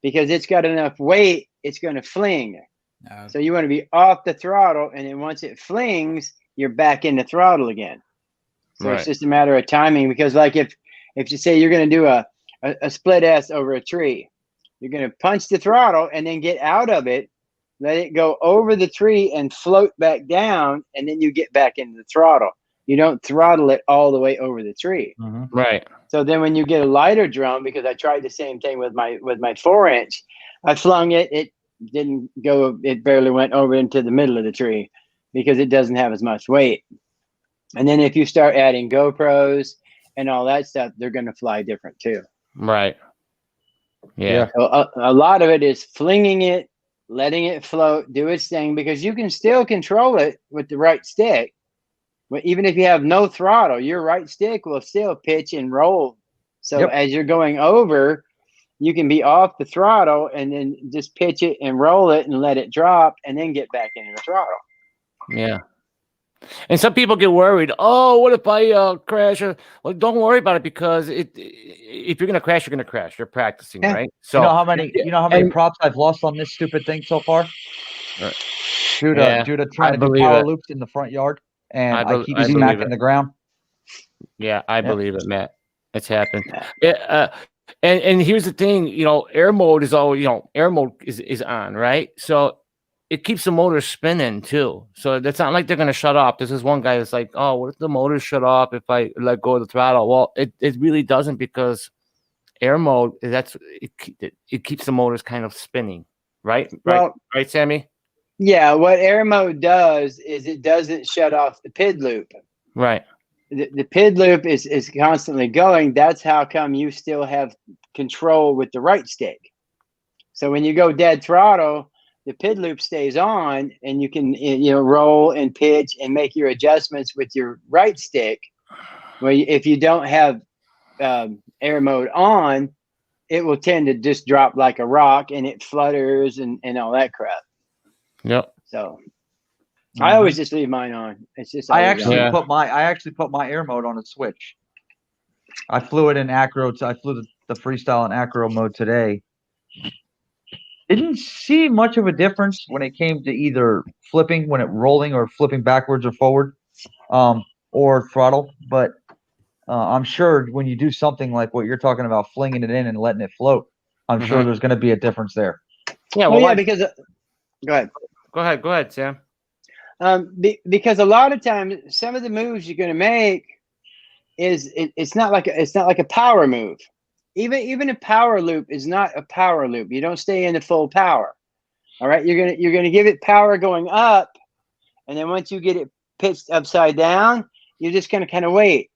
because it's got enough weight, it's going to fling. No. So you want to be off the throttle, and then once it flings, you're back in the throttle again. So Right. it's just a matter of timing, because like if you say you're going to do a split S over a tree, you're going to punch the throttle and then get out of it, let it go over the tree and float back down, and then you get back into the throttle. You don't throttle it all the way over the tree. Right. So then when you get a lighter drone, because I tried the same thing with my 4-inch, I flung it, it didn't go, it barely went over into the middle of the tree because it doesn't have as much weight. And then if you start adding GoPros and all that stuff, they're going to fly different too. Right. Yeah. So a lot of it is flinging it, letting it float, do its thing, because you can still control it with the right stick. But even if you have no throttle, your right stick will still pitch and roll. So as you're going over, you can be off the throttle and then just pitch it and roll it and let it drop and then get back into the throttle. Yeah. And some people get worried. Oh, what if I crash? Well, don't worry about it, because if you're gonna crash, you're gonna crash. You're practicing, right? So you know how many props I've lost on this stupid thing so far? Right. Due to trying to do believe power it. loops in the front yard, and I keep believe smacking it. the ground. Yeah, I believe it, Matt. It's happened. Yeah, and here's the thing, air mode is all, air mode is on, right? So it keeps the motor spinning too. So it's not like they're going to shut off. This is one guy that's like, oh, what if the motor shut off if I let go of the throttle? Well, it really doesn't, because air mode, it keeps the motors kind of spinning, right? Well, right, Sammy? Yeah, what air mode does is it doesn't shut off the PID loop. Right. The PID loop is constantly going. That's how come you still have control with the right stick. So when you go dead throttle, the PID loop stays on, and you can roll and pitch and make your adjustments with your right stick. Well, if you don't have air mode on, it will tend to just drop like a rock, and it flutters and all that crap. Yep. So I always just leave mine on. It's just I actually put my air mode on a switch. I flew it in acro. I flew the freestyle in acro mode today. Didn't see much of a difference when it came to either flipping when it rolling or flipping backwards or forward, or throttle. But I'm sure when you do something like what you're talking about, flinging it in and letting it float, I'm sure there's going to be a difference there. Yeah. Well, because go ahead, Sam. Because a lot of times, some of the moves you're going to make it's not like a power move. Even a power loop is not a power loop. You don't stay in the full power. All right, you're gonna give it power going up, and then once you get it pitched upside down, you're just gonna kind of wait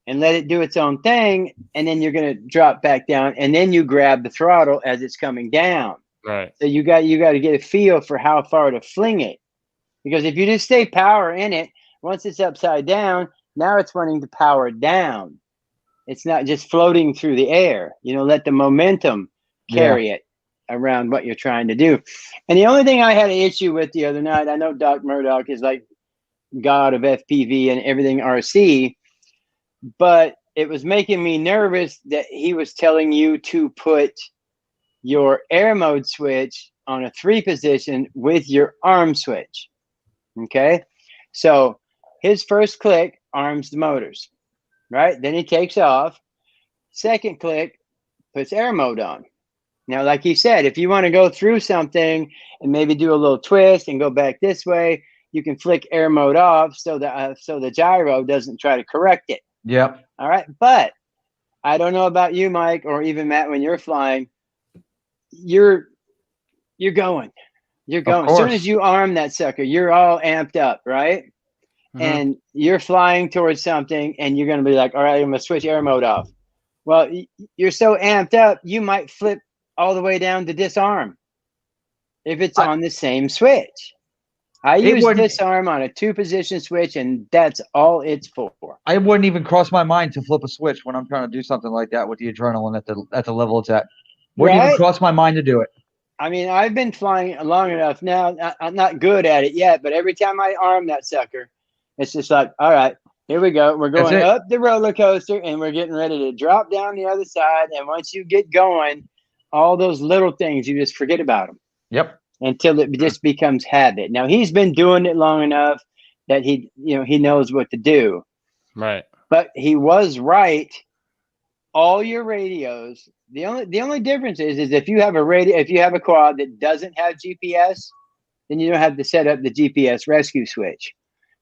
and let it do its own thing, and then you're gonna drop back down, and then you grab the throttle as it's coming down. Right. So you got to get a feel for how far to fling it, because if you just stay power in it, once it's upside down, now it's wanting to power down. It's not just floating through the air. Let the momentum carry it around what you're trying to do. And the only thing I had an issue with the other night, I know Doc Murdoch is like God of FPV and everything RC, but it was making me nervous that he was telling you to put your air mode switch on a 3 position with your arm switch. Okay. So his first click arms the motors. Right? Then he takes off. Second click puts air mode on. Now, like he said, if you want to go through something and maybe do a little twist and go back this way, you can flick air mode off so the gyro doesn't try to correct it. Yep. All right. But I don't know about you, Mike, or even Matt, when you're flying, you're going. You're going. As soon as you arm that sucker, you're all amped up, right? And you're flying towards something, and you're going to be like, all right, I'm going to switch air mode off. Well, you're so amped up, you might flip all the way down to disarm if it's on the same switch. I use disarm on a 2-position switch, and that's all it's for. I wouldn't even cross my mind to flip a switch when I'm trying to do something like that with the adrenaline at the level it's at. Wouldn't even cross my mind to do it. I mean, I've been flying long enough now. I'm not good at it yet, but every time I arm that sucker, it's just like, all right, Here we go. We're That's going it. up the roller coaster and we're getting ready to drop down the other side. And once you get going, all those little things, you just forget about them Yep. until it just becomes habit. Now he's been doing it long enough that he knows what to do. Right. But he was right. All your radios, the only difference is if you have a quad that doesn't have GPS, then you don't have to set up the GPS rescue switch.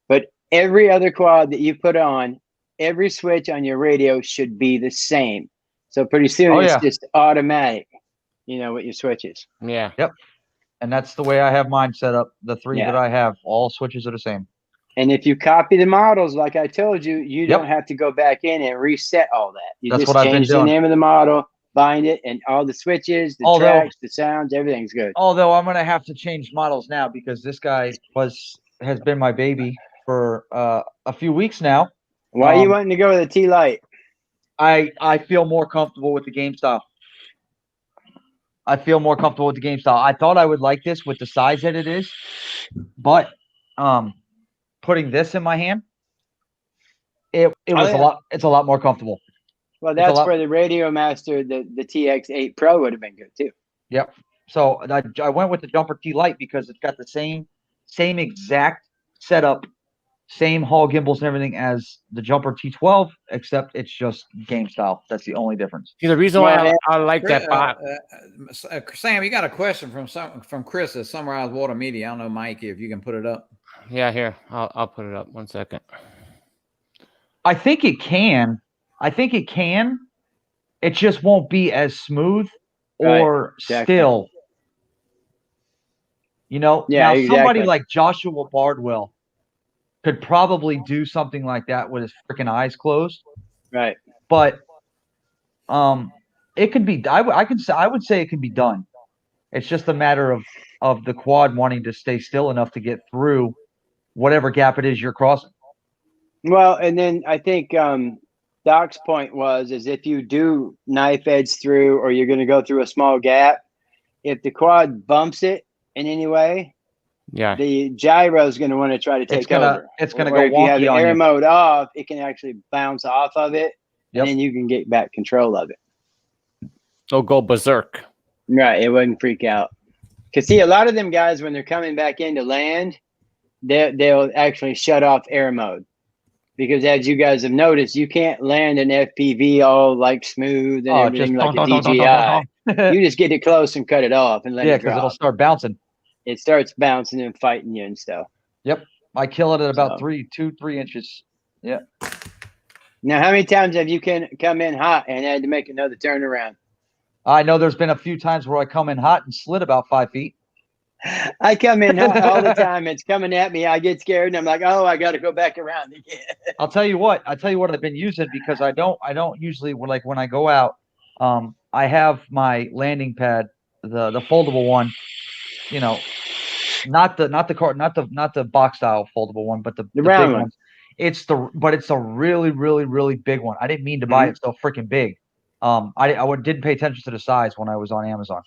But every other quad that you put on, every switch on your radio should be the same. So pretty soon it's just automatic, with your switches. Yeah. Yep. And that's the way I have mine set up. The 3 that I have, all switches are the same. And if you copy the models, like I told you, you don't have to go back in and reset all that. You That's just what I've been change the doing. name of the model, bind it, and all the switches, the tracks, the sounds, everything's good. Although I'm gonna have to change models now because this guy has been my baby for a few weeks now. Why are you wanting to go with a T-Lite? I feel more comfortable with the game style. I thought I would like this with the size that it is, but putting this in my hand, it was it's a lot more comfortable. Well, that's where the Radio Master, the TX8 Pro would have been good too. Yep. So I went with the Jumper T-Lite because it's got the same exact setup, same Hall gimbals and everything as the Jumper T12, except it's just game style. That's the only difference. See, the reason why I like that box. Sam, you got a question from Chris at Sunrise Water Media. I don't know, Mike, if you can put it up. Yeah, here. I'll put it up. 1 second. I think it can. It just won't be as smooth or still. Now somebody like Joshua Bardwell could probably do something like that with his freaking eyes closed. Right. But it could be. I would say it can be done. It's just a matter of the quad wanting to stay still enough to get through whatever gap it is you're crossing. Well, and then I think Doc's point is if you do knife edge through or you're going to go through a small gap, if the quad bumps it in any way, the gyro is going to want to try to take over. It's going to go wonky. If you have the air mode off, it can actually bounce off of it, and then you can get back control of it. It'll go berserk. Right, it wouldn't freak out. Because see, a lot of them guys, when they're coming back into land, they'll actually shut off air mode. Because as you guys have noticed, you can't land an FPV all like smooth and everything like a DJI. You just get it close and cut it off and let it drop. Because it'll start bouncing. It starts bouncing and fighting you and stuff. Yep. I kill it at about 3 inches. Yeah. Now, how many times have you come in hot and had to make another turnaround? I know there's been a few times where I come in hot and slid about 5 feet. I come in hot all the time. It's coming at me. I get scared and I'm like, oh, I got to go back around again. I'll tell you what I've been using because I don't usually, like when I go out, I have my landing pad, the foldable one, not the box style foldable one, but the round big one. It's a really, really, really big one. I didn't mean to buy it so freaking big. I didn't pay attention to the size when I was on Amazon.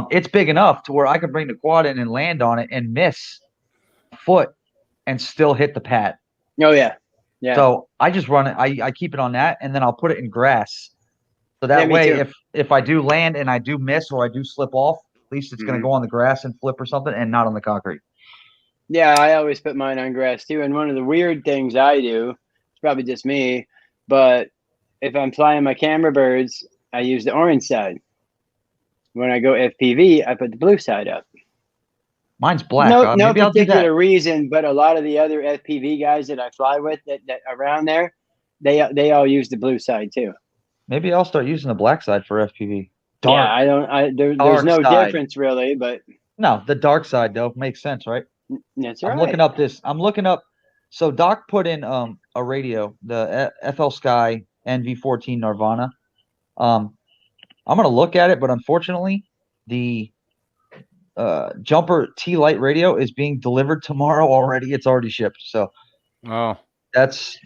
It's big enough to where I could bring the quad in and land on it and miss a foot and still hit the pad. Oh yeah. Yeah. So I just run it. I keep it on that, and then I'll put it in grass. So that way, if I do land and I do miss or I do slip off, at least it's going to go on the grass and flip or something, and not on the concrete. Yeah, I always put mine on grass too. And one of the weird things I do, it's probably just me, but if I'm flying my camera birds, I use the orange side. When I go FPV, I put the blue side up. Mine's black. No particular reason, but a lot of the other FPV guys that I fly with that around there, they all use the blue side too. Maybe I'll start using the black side for FPV. There's no difference really, but no, the dark side though makes sense, right? That's right. I'm looking up. So Doc put in a radio, the FL Sky NV14 Nirvana. I'm gonna look at it, but unfortunately, the Jumper T-Lite radio is being delivered tomorrow already. It's already shipped. So, that's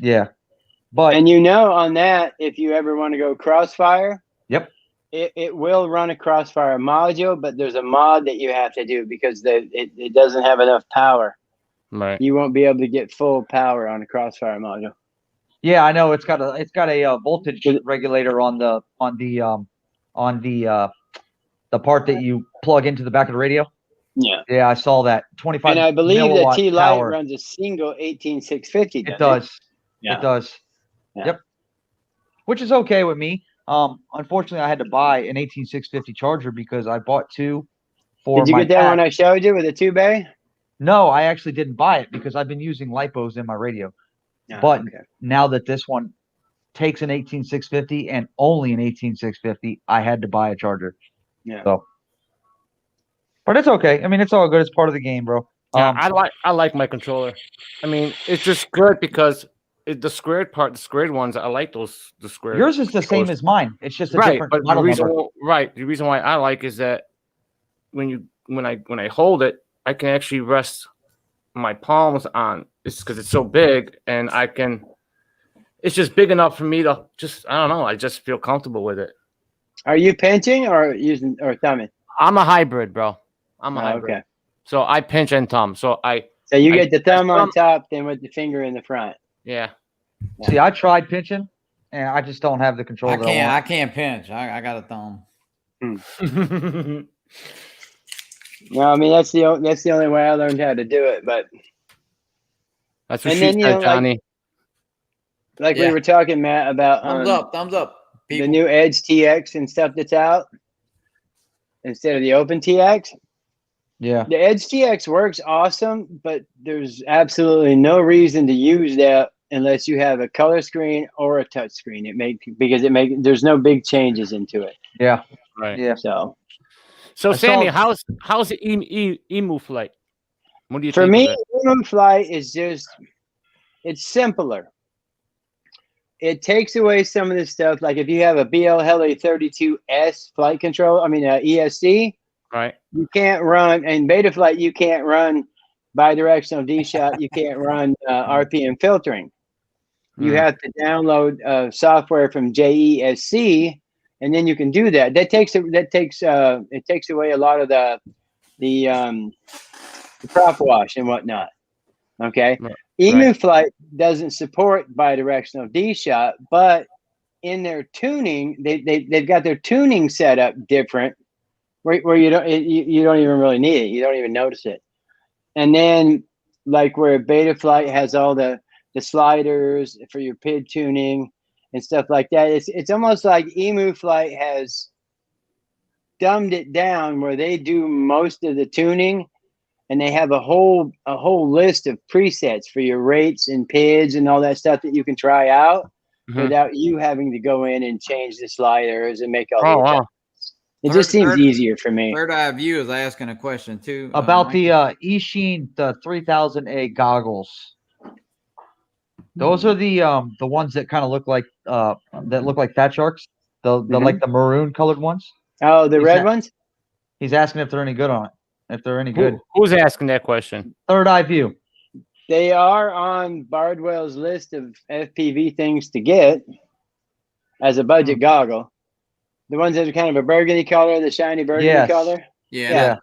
But on that, if you ever want to go Crossfire, yep, it will run a Crossfire module, but there's a mod that you have to do because it doesn't have enough power. Right. you won't be able to get full power on a Crossfire module. Yeah, I know it's got a voltage regulator on the part that you plug into the back of the radio. Yeah. Yeah, I saw that. 25 And I believe the milliwatt T Lite power. runs a single 18650. It does. Yeah. It does. Yeah. Yep. Which is okay with me. Unfortunately, I had to buy an 18650 charger because I bought two for Did you my get that pack. one I showed you with a 2-bay? No, I actually didn't buy it because I've been using lipos in my radio. Oh, But okay. now that this one takes an 18650 and only an 18650, I had to buy a charger. Yeah. So, but it's okay. I mean, it's all good. It's part of the game, bro. Yeah, I like my controller. I mean, it's just good because the squared ones, I like those. The squared. Yours is the same as mine. It's just a right, different but model number. the reason why I like is that when I hold it, I can actually rest my palms on. It's because it's so big, and I can. It's just big enough for me to just. I don't know. I just feel comfortable with it. Are you pinching or thumbing? I'm a hybrid, bro. I'm a hybrid. Okay. So I pinch and thumb. So you get the thumb on thumb- top, then with the finger in the front. yeah. See, I tried pinching, and I just don't have the control. I that can't. I want. can't pinch. I got a thumb. No, I mean that's the only way I learned how to do it. But That's what And she then, you said, know, like- Johnny. like Yeah. we were talking, Matt, about Thumbs up. the People. new Edge TX and stuff that's out instead of the Open TX. Yeah. The Edge TX works awesome, but there's absolutely no reason to use that unless you have a color screen or a touch screen. There's no big changes into it. Yeah. Right. Yeah. So So I Sammy, saw- how's the emu flight? What do you for think me, of it? Flyzone Flight is it's simpler. It takes away some of the stuff. Like if you have a BL Heli 32S flight control, ESC, Right. you can't run, and Betaflight, you can't run bidirectional D-shot. You can't run RPM filtering. You have to download software from JESC, and then you can do that. It takes away a lot of the prop wash and whatnot. Okay. Right. Emu Flight doesn't support bidirectional D-shot, but in their tuning, they've got their tuning set up different, where you don't even really need it. You don't even notice it. And then like where Betaflight has all the sliders for your PID tuning and stuff like that, it's almost like Emu Flight has dumbed it down where they do most of the tuning. And they have a whole list of presets for your rates and PIDs and all that stuff that you can try out without you having to go in and change the sliders and make all the adjustments. It just seems easier for me. Third Eye View is asking a question too About the eSheen, the 3000A goggles. Those are the ones that kind of look like Fat Sharks. The like the maroon colored ones. Oh, the red ones? He's asking if they're any good on it. If they're any good. Who's asking that question? Third Eye View. They are on Bardwell's list of FPV things to get as a budget goggle. The ones that are kind of a burgundy color, the shiny burgundy color. Yeah.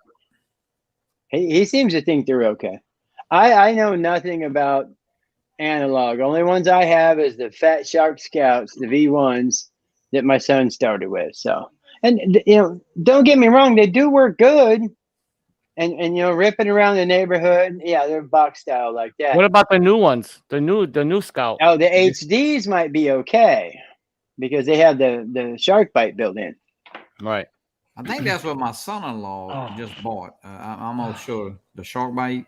He seems to think they're okay. I know nothing about analog. Only ones I have is the Fat Shark Scouts, the V1s that my son started with. So, and don't get me wrong, they do work good. And ripping around the neighborhood, they're box style like that. What about the new ones? The new Scout. Oh, the HDs might be okay because they have the shark bite built in. Right. I think that's what my son-in-law just bought. I'm almost sure the shark bite.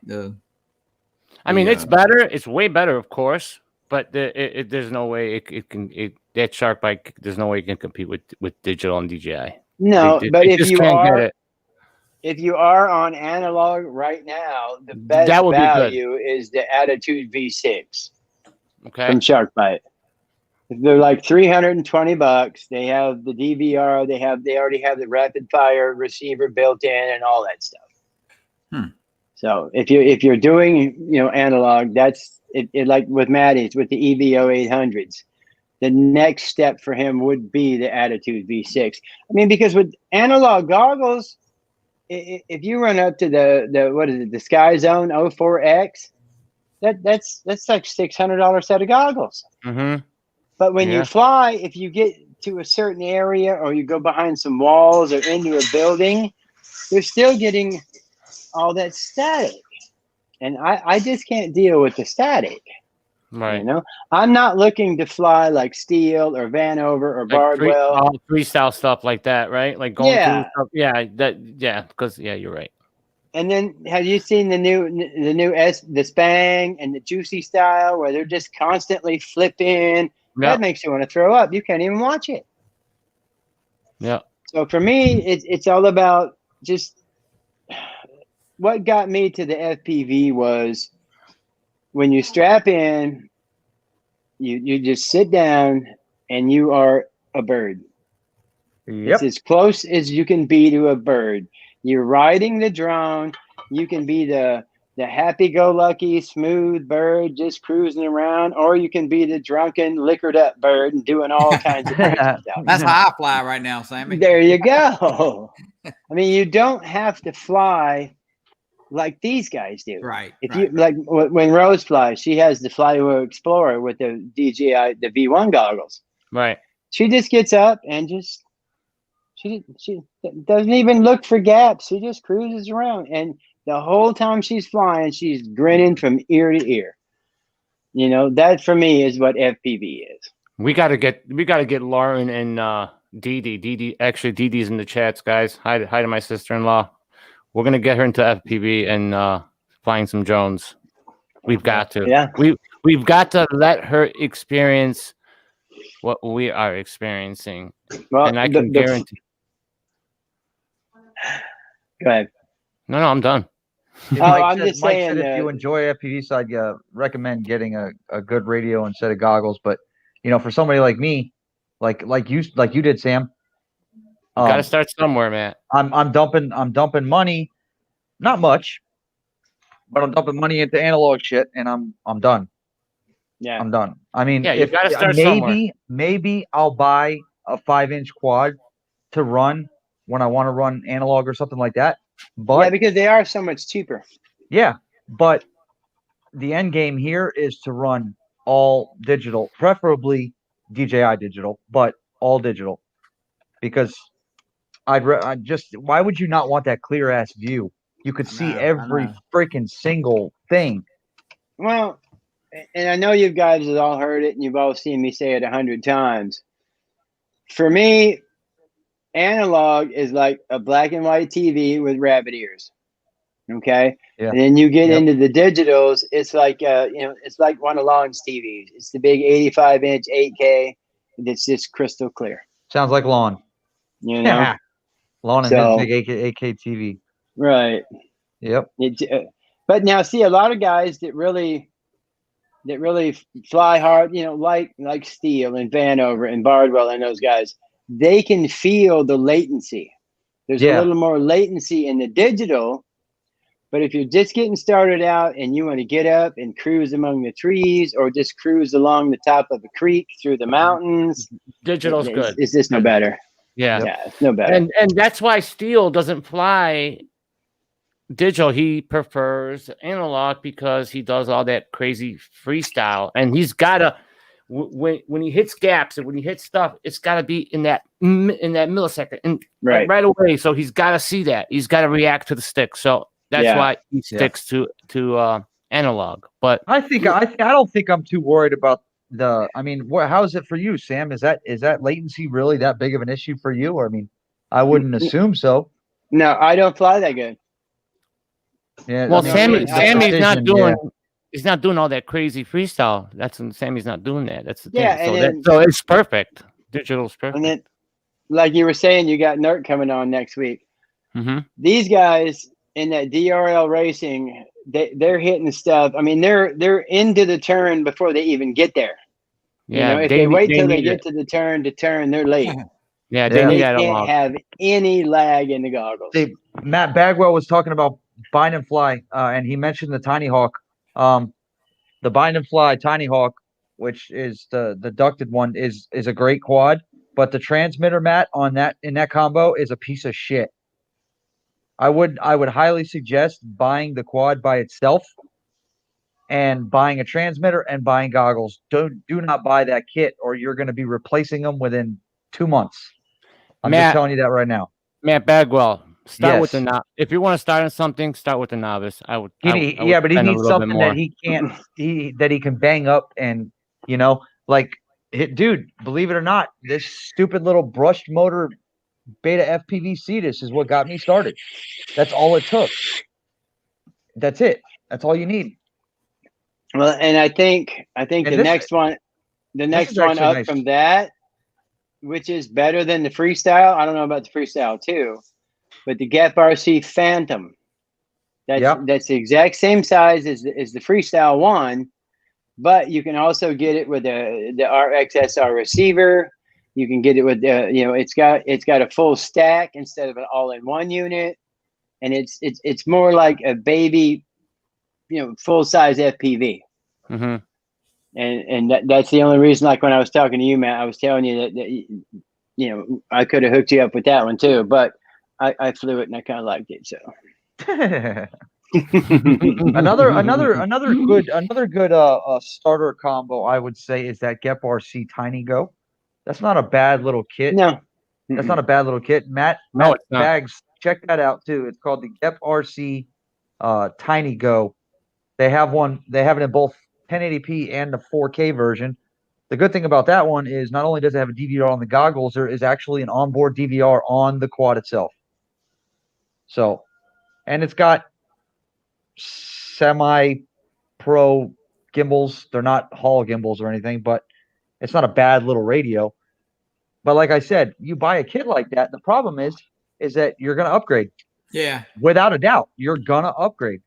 I mean, it's better. It's way better, of course. But there's no way that shark bite. There's no way it can compete with digital and DJI. No, but if you are on analog right now, the best value is the Attitude V6 from Sharkbite. They're like $320. They have the DVR. They already have the rapid fire receiver built in and all that stuff. So if you're doing analog, that's it. Like with Maddie's with the EVO 800s, the next step for him would be the Attitude V6. I mean, because with analog goggles, if you run up to the Sky Zone 04X, that's like $600 set of goggles. Mm-hmm. But when Yeah. you fly, if you get to a certain area or you go behind some walls or into a building, you're still getting all that static. And I just can't deal with the static. Right. You know, I'm not looking to fly like Steele or Vanover or Like Bardwell. freestyle stuff like that, right? Like going through Yeah. stuff. Yeah, because you're right. And then have you seen the Spang and the Juicy style where they're just constantly flipping? Yeah. That makes you want to throw up. You can't even watch it. Yeah. So for me, it's all about just what got me to the FPV was when you strap in, you just sit down and you are a bird. Yep. It's as close as you can be to a bird. You're riding the drone. You can be the happy-go-lucky, smooth bird just cruising around, or you can be the drunken, liquored-up bird and doing all kinds of crazy stuff. That's how I fly right now, Sammy. There you go. I mean, you don't have to fly like these guys do. Right. If right. you like when Rose flies, she has the Flywheel Explorer with the DJI, the V1 goggles. Right. She just gets up and she doesn't even look for gaps. She just cruises around, and the whole time she's flying, she's grinning from ear to ear. You know, that for me is what FPV is. We gotta get Lauren and Dee Dee. Actually, Dee Dee's in the chats, guys. Hi to my sister-in-law. We're gonna get her into FPV and flying some drones. We've got to. Yeah. We've got to let her experience what we are experiencing. Well, And I can guarantee. Go ahead. No, I'm done. I'm just Mike saying said if that- you enjoy FPV, so I'd recommend getting a good radio and set of goggles. But you know, for somebody like me, like you did, Sam, Got to start somewhere, man. I'm dumping money, not much, but I'm dumping money into analog shit, and I'm done. Yeah, I'm done. I mean, Yeah, you if gotta start somewhere. maybe I'll buy a 5-inch quad to run when I want to run analog or something like that. But yeah, because they are so much cheaper. yeah, but the end game here is to run all digital, preferably DJI digital, but all digital, because I just why would you not want that clear ass view? You could see every freaking single thing. Well, and I know you guys have all heard it, and you've all seen me say it 100 times. For me, analog is like a black and white TV with rabbit ears. Okay. Yeah. And then you get into the digitals. It's like, it's like one of Lon's TVs. It's the big 85-inch 8K. It's just crystal clear. Sounds like Lon. You know, Lon and So- his big 8K TV. right. Yep. But now, see, a lot of guys that really fly hard, like Steele and Vanover and Bardwell and those guys, they can feel the latency. There's a little more latency in the digital, but if you're just getting started out and you want to get up and cruise among the trees or just cruise along the top of a creek through the mountains, Digital's good. It's just no better. Yeah. Yeah, it's no better. And that's why Steele doesn't fly digital. He prefers analog because he does all that crazy freestyle, and he's gotta when he hits gaps and when he hits stuff, it's gotta be in that millisecond and right away. So he's gotta see that. He's gotta react to the stick. So that's why he sticks to analog. But I don't think I'm too worried about I mean, how is it for you, Sam? Is that latency really that big of an issue for you? Or, I mean, I wouldn't assume so. No, I don't fly that good. Yeah. Well, I mean, Sammy's not doing. He's not doing all that crazy freestyle. Sammy's not doing that. That's the thing. Yeah, so it's perfect. Digital's perfect. And then, like you were saying, you got Nert coming on next week. Mm-hmm. These guys in that DRL racing, they're hitting stuff. I mean, they're into the turn before they even get there. Yeah, if they wait till they get to the turn, they're late. Yeah, they can't have any lag in the goggles. Matt Bagwell was talking about Bind and Fly, and he mentioned the Tiny Hawk. The Bind and Fly Tiny Hawk, which is the ducted one, is a great quad, but the transmitter, Matt, in that combo is a piece of shit. I would highly suggest buying the quad by itself and buying a transmitter and buying goggles. Do not buy that kit, or you're going to be replacing them within 2 months. I'm just telling you that right now. Matt Bagwell, start with the Yes. novice. If you want to start on something, start with the novice. I would. But I he would spend a needs little bit something more. that he can't, that he can bang up and, like, dude, believe it or not, this stupid little brushed motor beta FPV Cedar is what got me started. That's all it took. That's it. That's all you need. Well, and I think And the this- next one is up actually nice. from that, which is better than the freestyle. I don't know about the freestyle too, but the Gap RC Phantom. That's the exact same size as the freestyle one, but you can also get it with the RXSR receiver. You can get it with the, it's got a full stack instead of an all-in-one unit, and it's more like a baby, full size FPV. Mm-hmm. And that's the only reason. Like when I was talking to you, Matt, I was telling you that I could have hooked you up with that one too, but I flew it and I kind of liked it. So another good starter combo, I would say, is that Gep RC Tiny Go. That's not a bad little kit. No, that's not a bad little kit. Matt it's not. Bags, check that out too. It's called the Gep RC Tiny Go. They have it in both 1080p and the 4K version. The good thing about that one is not only does it have a DVR on the goggles, there is actually an onboard DVR on the quad itself. So, and it's got semi-pro gimbals. They're not Hall gimbals or anything, but it's not a bad little radio. But like I said, you buy a kit like that, the problem is that you're going to upgrade. Yeah. Without a doubt, you're going to upgrade.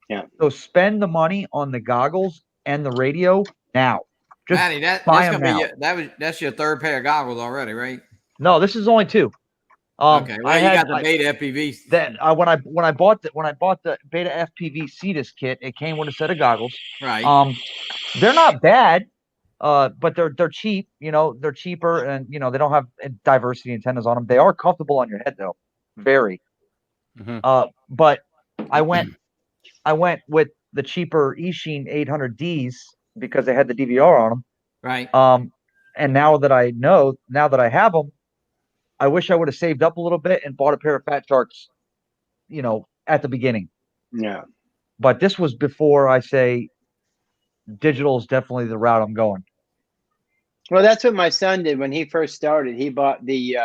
Yeah. So spend the money on the goggles and the radio now. Just Matty, that's buy gonna them be now. that's your third pair of goggles already, right? No, this is only 2. Okay, well, you got the beta FPV. Then when I bought the beta FPV Cedar kit, it came with a set of goggles. Right. They're not bad, but they're cheap. They're cheaper, and they don't have diversity antennas on them. They are comfortable on your head though, very. Mm-hmm. But I went with the cheaper Eachine 800Ds because they had the DVR on them. Right. And now that I have them, I wish I would have saved up a little bit and bought a pair of Fat Sharks, at the beginning. Yeah. But this was before I say digital is definitely the route I'm going. Well, that's what my son did when he first started. He bought the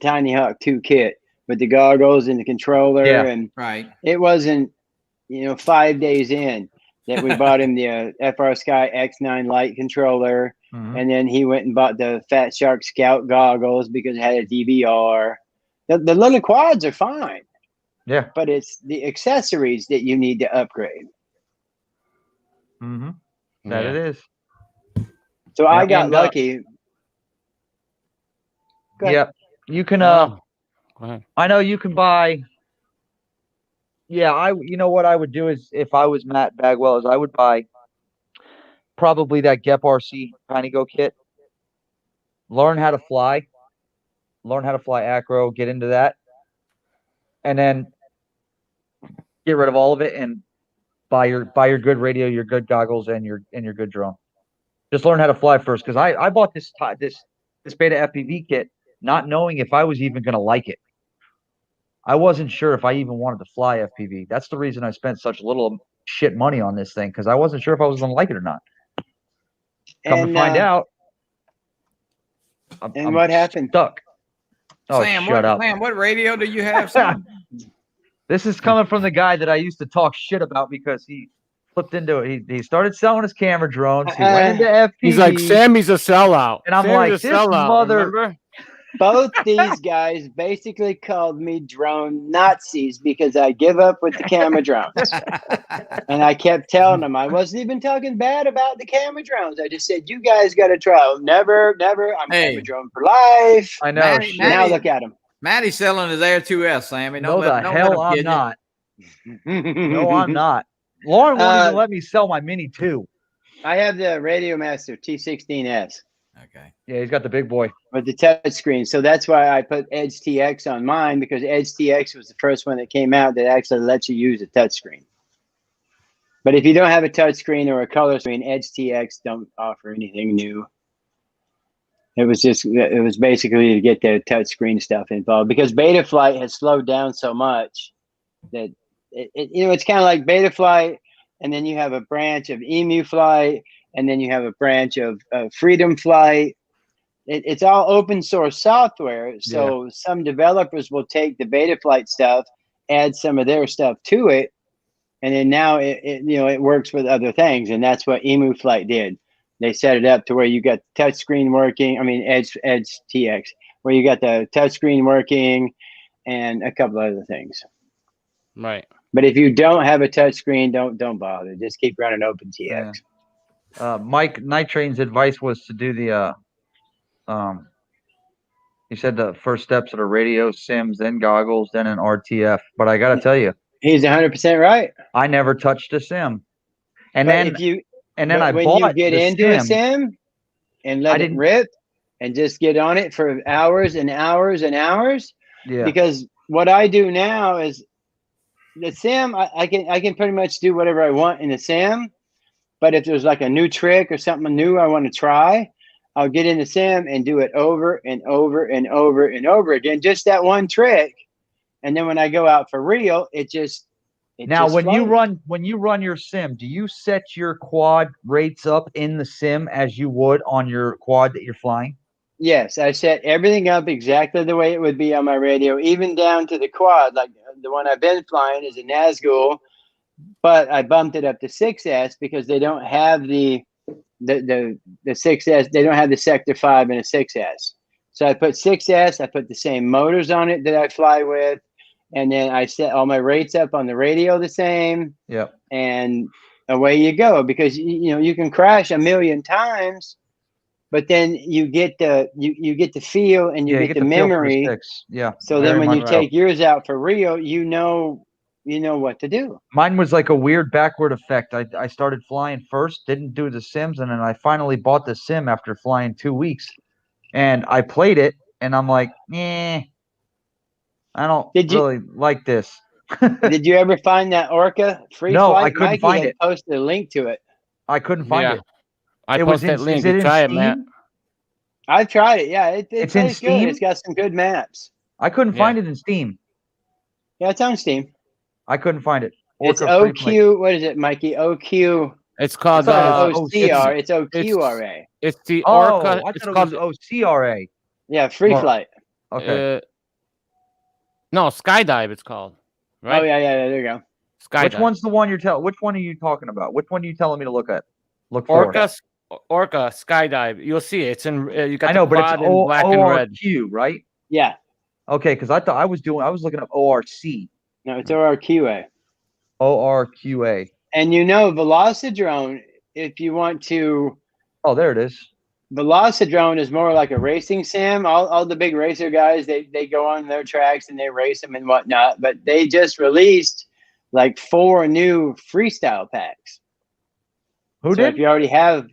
Tiny Hawk 2 kit with the goggles and the controller, and right. It wasn't 5 days in that we bought him the FR Sky X9 Lite controller. Mm-hmm. And then he went and bought the Fat Shark Scout goggles because it had a DVR. The little quads are fine. Yeah. But it's the accessories that you need to upgrade. Mm-hmm. That it is. So I got lucky. Yep. You can Go ahead. I know you can buy. Yeah, what I would do is, if I was Matt Bagwell, is I would buy probably that Gep RC Tiny Go kit. Learn how to fly acro, get into that, and then get rid of all of it and buy your good radio, your good goggles, and your good drone. Just learn how to fly first, because I bought this beta FPV kit not knowing if I was even going to like it. I wasn't sure if I even wanted to fly FPV. That's the reason I spent such little shit money on this thing, because I wasn't sure if I was going to like it or not. Come to find out. I'm what happened? Stuck. Oh, Sam, shut up. Sam, what radio do you have, Sam? This is coming from the guy that I used to talk shit about because he flipped into it. He started selling his camera drones. He went into FPV. He's like, Sammy's a sellout. And I'm Sammy's like, a this mother. Remember? Both these guys basically called me drone Nazis because I give up with the camera drones. And I kept telling them I wasn't even talking bad about the camera drones. I just said, you guys got to try them. Never. I'm camera drone for life. I know. Now look at him. Matty's selling his Air 2S, Sammy. No, the hell I'm not. No, I'm not. Lauren won't even let me sell my Mini 2. I have the Radio Master T16S. Okay. Yeah, he's got the big boy with the touch screen. So that's why I put Edge TX on mine, because Edge TX was the first one that came out that actually lets you use a touch screen. But if you don't have a touch screen or a color screen, Edge TX don't offer anything new. It was basically to get the touch screen stuff involved, because Betaflight has slowed down so much that it's kind of like Betaflight, and then you have a branch of Emu Flight, and then you have a branch of Freedom Flight. It's all open source software, so some developers will take the Betaflight stuff, add some of their stuff to it, and then now it works with other things, and that's what Emu Flight did. They set it up to where you got touch screen working. I mean, Edge TX, where you got the touch screen working, and a couple other things. Right. But if you don't have a touch screen, don't bother. Just keep running OpenTX. Yeah. Mike Nitrane's advice was to do the he said the first steps are radio, sims, then goggles, then an RTF. But I got to tell you, he's 100% right. I never touched a sim, and but then when you get into a sim and let it rip and just get on it for hours and hours and hours. Yeah. Because what I do now is the sim, I can pretty much do whatever I want in the sim. But if there's like a new trick or something new I want to try, I'll get in the sim and do it over and over and over and over again. Just that one trick. And then when I go out for real, when you run your sim, do you set your quad rates up in the sim as you would on your quad that you're flying? Yes, I set everything up exactly the way it would be on my radio, even down to the quad. Like the one I've been flying is a Nazgul, but I bumped it up to 6S because they don't have the 6S. They don't have the Sector 5 in a 6S. So I put 6S. I put the same motors on it that I fly with. And then I set all my rates up on the radio the same. Yep. And away you go, because you can crash a million times, but then you get the feel and you get the memory. Yeah. So then when you take yours out for real, you know what to do. Mine was like a weird backward effect. I started flying first, didn't do the sims, and then I finally bought the sim after flying 2 weeks. And I played it, and I'm like, I don't really like this. Did you ever find that Orca free No, flight? I couldn't find it. Posted a link to it. I couldn't find it. I posted that link. Try it, Matt. I've tried it. Yeah, it's in Steam. Good. It's got some good maps. I couldn't find it in Steam. Yeah, it's on Steam. I couldn't find it. It's OQ. What is it, Mikey? OQ. It's called OCR. It's OQRA. It's the Orca. I thought it was OCRA. Yeah, free flight. Okay. No, Skydive. It's called. Right? Oh yeah. There you go. Skydive. Which one's the one Which one are you talking about? Which one are you telling me to look at? Look for Orca Skydive. You'll see it. It's in. You got. I know, but it's in black and red. ORQ, right? Yeah. Okay, because I thought I was looking up ORC. No, it's ORQA. ORQA. And Velocidrone, if you want to. Oh, there it is. Velocidrone is more like a racing sim. All the big racer guys, they go on their tracks and they race them and whatnot. But they just released like 4 new freestyle packs. Who did? If you already have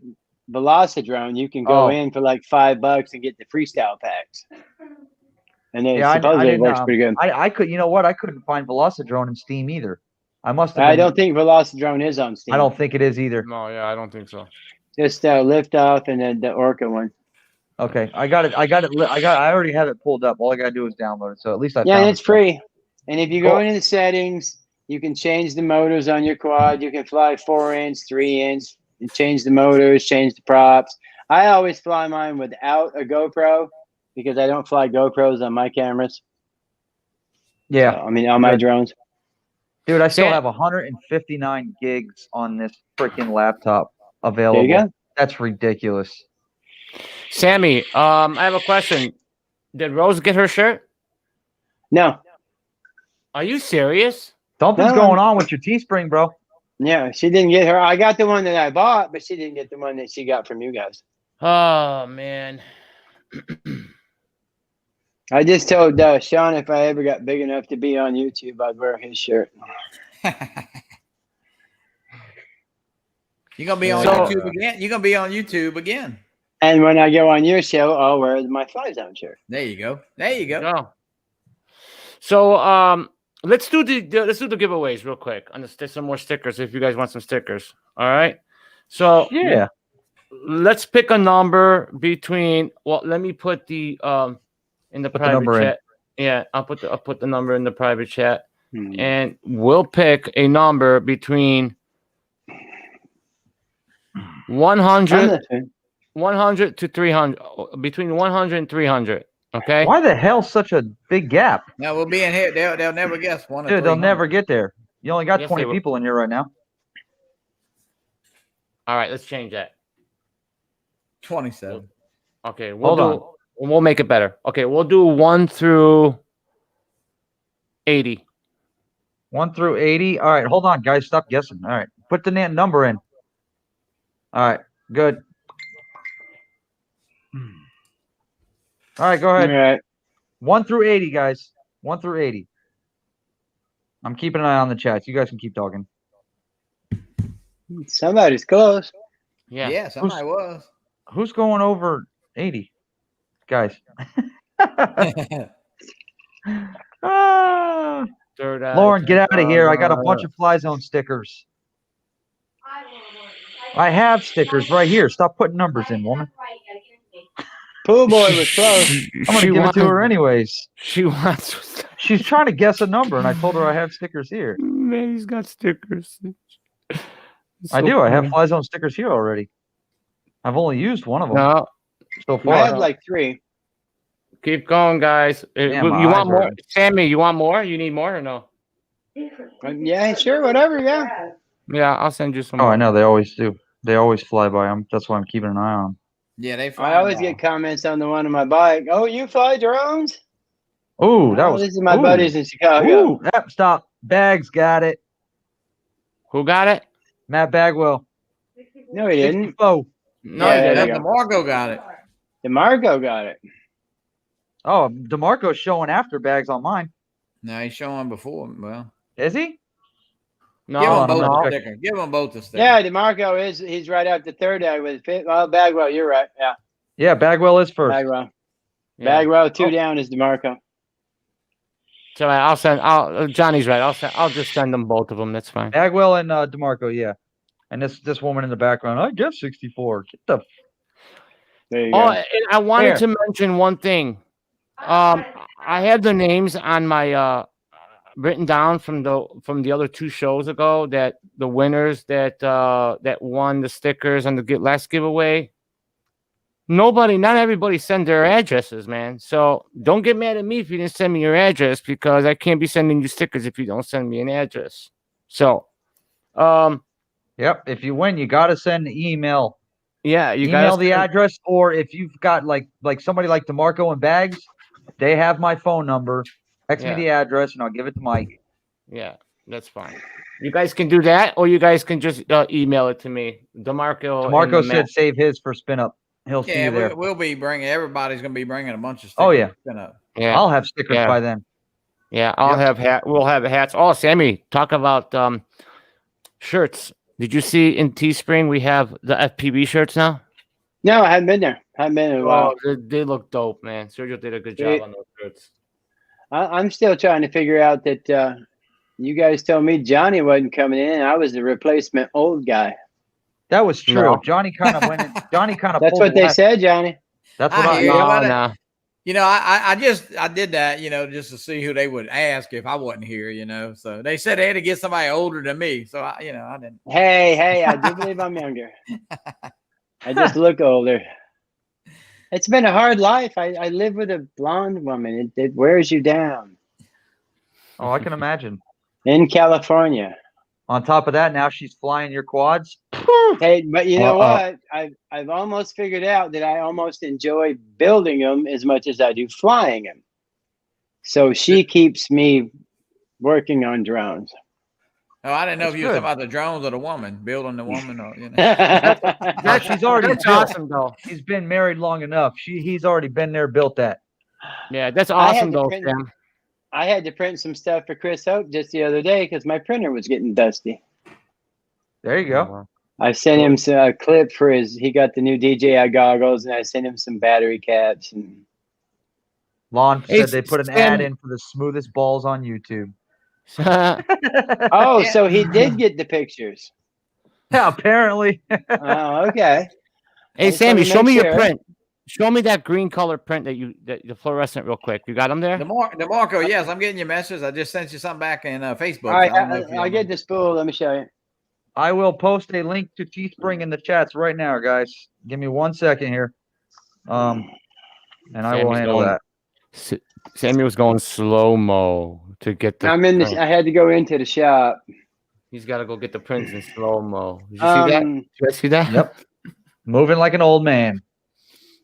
Velocidrone, you can go in for like $5 and get the freestyle packs. And then supposedly it works pretty good. I could, you know what? I couldn't find Velocidrone in Steam either. I must have. I don't think Velocidrone is on Steam. I don't think it is either. No, yeah, I don't think so. Just lift off and then the Orca one. Okay, I got it. I already have it pulled up. All I gotta do is download it. So at least I. Yeah, and it's free. And if you go into the settings, you can change the motors on your quad. You can fly 4-inch, 3-inch, and change the motors, change the props. I always fly mine without a GoPro because I don't fly GoPros on my cameras. Yeah, so, I mean on my drones. Dude, I still have 159 gigs on this freaking laptop available. There you go. That's ridiculous. Sammy, I have a question. Did Rose get her shirt? No. Are you serious? Something's going on with your Teespring, bro. Yeah, she didn't get her. I got the one that I bought, but she didn't get the one that she got from you guys. Oh, man. I just told Sean if I ever got big enough to be on YouTube, I'd wear his shirt. You're going to be on YouTube again? You're going to be on YouTube again. And when I go on your show, I'll wear my Flyzone shirt. There you go. There you go. So, let's do the giveaways real quick. Some more stickers if you guys want some stickers. All right. So Yeah. let's pick a number between. Well, let me put the in the Put the private number in. chat. Yeah, I'll put the number in the private chat, Hmm. and we'll pick a number between 100 to 300, between 100 and 300. Okay. Why the hell such a big gap? Now we'll be in here. They'll never guess one. Dude, they'll never get there. You only got Yes, 20 they will. people in here right now. All right, let's change that. 27. Okay, Hold we'll make it better. Okay, we'll do 1 through 80. 1 through 80. All right, hold on, guys. Stop guessing. All right, put the number in. All right, good. All right, go All ahead. right. 1 through 80, guys. 1 through 80. I'm keeping an eye on the chats. You guys can keep talking. Somebody's close. Yeah. Yeah, somebody was. Who's going over 80? Guys. Ah, Third eye, Lauren, get out of here. I got a uh, bunch of Flyzone stickers. I have stickers right here. Stop putting numbers in, woman. Pool boy was close. I'm going to give it to her anyways. She wants. She's trying to guess a number, and I told her I have stickers here. Man, he's got stickers. I do. I have Flyzone stickers here already. I've only used one of them No, so I far. had like 3. keep going, guys. Yeah, You my eyes want more, are- Sammy? You want more? You need more or no? Yeah, sure, whatever. Yeah. Yeah, I'll send you some. Oh, more. I know. They always do. They always fly by them. That's why I'm keeping an eye on them. Yeah, they fly I always by. get comments on the one on my bike. Oh, you fly drones? Ooh, that Oh, was. this is my ooh. buddies in Chicago. Ooh, yep, stop. Bags got it. Who got it? Matt Bagwell. No, he didn't. 64. No, Yeah, he there didn't. you go. DeMarco got it. DeMarco got it. Oh, DeMarco's showing after bags on mine. No, he's showing before. Well, Is he? No, give them on, I'm both gonna a check. sticker. Give them both a sticker. Yeah, DeMarco he's right after third eye with well, Bagwell, you're right. Yeah, Yeah, Bagwell is first. Bagwell. Yeah. Bagwell, 2 Oh. down is DeMarco. So I'll send. Johnny's right. I'll just send them both of them. That's fine. Bagwell and DeMarco, yeah. And this woman in the background, I guess 64. Get the There you Oh, go. and I wanted There. to mention one thing. I have the names on my written down from the other 2 shows ago, that the winners that won the stickers on the last giveaway. Not everybody send their addresses, man. So don't get mad at me if you didn't send me your address, because I can't be sending you stickers if you don't send me an address. So, Yep. If you win, you gotta send the email. yeah, you Email gotta the address, or if you've got like somebody like DeMarco and Bags, they have my phone number. Text Yeah. me the address and I'll give it to Mike. Yeah, that's fine. You guys can do that, or you guys can just email it to me. DeMarco. DeMarco and said Matt. save his for Spinup. He'll see Yeah, you there. we'll be bringing. Everybody's gonna be bringing a bunch of stickers. Oh, yeah. Yeah, I'll have stickers Yeah. by then. yeah. I'll have We'll have hats. Oh, Sammy, talk about shirts. Did you see in Teespring we have the FPV shirts now? No, I haven't been there. Haven't been in a while. Oh, they look dope, man. Sergio did a good They- job on those shirts. I'm still trying to figure out that you guys told me Johnny wasn't coming in. I was the replacement old guy. That was true. No. Johnny kind of went in. Johnny kind of That's pulled what the they last- said, Johnny. That's what I I hear you. What a- No. You know, I did that, you know, just to see who they would ask if I wasn't here, you know. So they said they had to get somebody older than me. So I didn't. Hey, I do believe I'm younger. I just look older. It's been a hard life. I live with a blonde woman. It wears you down. Oh, I can imagine. In California. On top of that, now she's flying your quads. Hey, but you know Uh-oh. what? I've almost figured out that I almost enjoy building them as much as I do flying them. So she keeps me working on drones. Oh, I didn't know That's if you were good. talking about the drones or the woman, building the woman, or you know. Now, she's already That's built. awesome, though. He's been married long enough. He's already been there, built that. Yeah, that's I had awesome, to though, print- Sam. I had to print some stuff for Chris Hope just the other day because my printer was getting dusty. There you go. I sent him a clip for he got the new DJI goggles, and I sent him some battery caps. And Lon Hey, said they put an Sam- ad in for the smoothest balls on YouTube. Oh, Yeah. so he did get the pictures. Yeah, apparently. Oh, okay. Hey, just wanted Sammy, to show make me your sure. print. Show me that green color print that the fluorescent real quick. You got them there? DeMarco, yes, I'm getting your message. I just sent you something back in Facebook. All right, so I don't know if you I'll get the spool. Let me show you. I will post a link to Teespring in the chats right now, guys. Give me 1 second here. And I will Sammy's handle going- that. Sammy was going slow-mo to get the I'm in this. print. I had to go into the shop. He's got to go get the prints in slow-mo. Did you see that? Did you guys see that? Yep. Moving like an old man.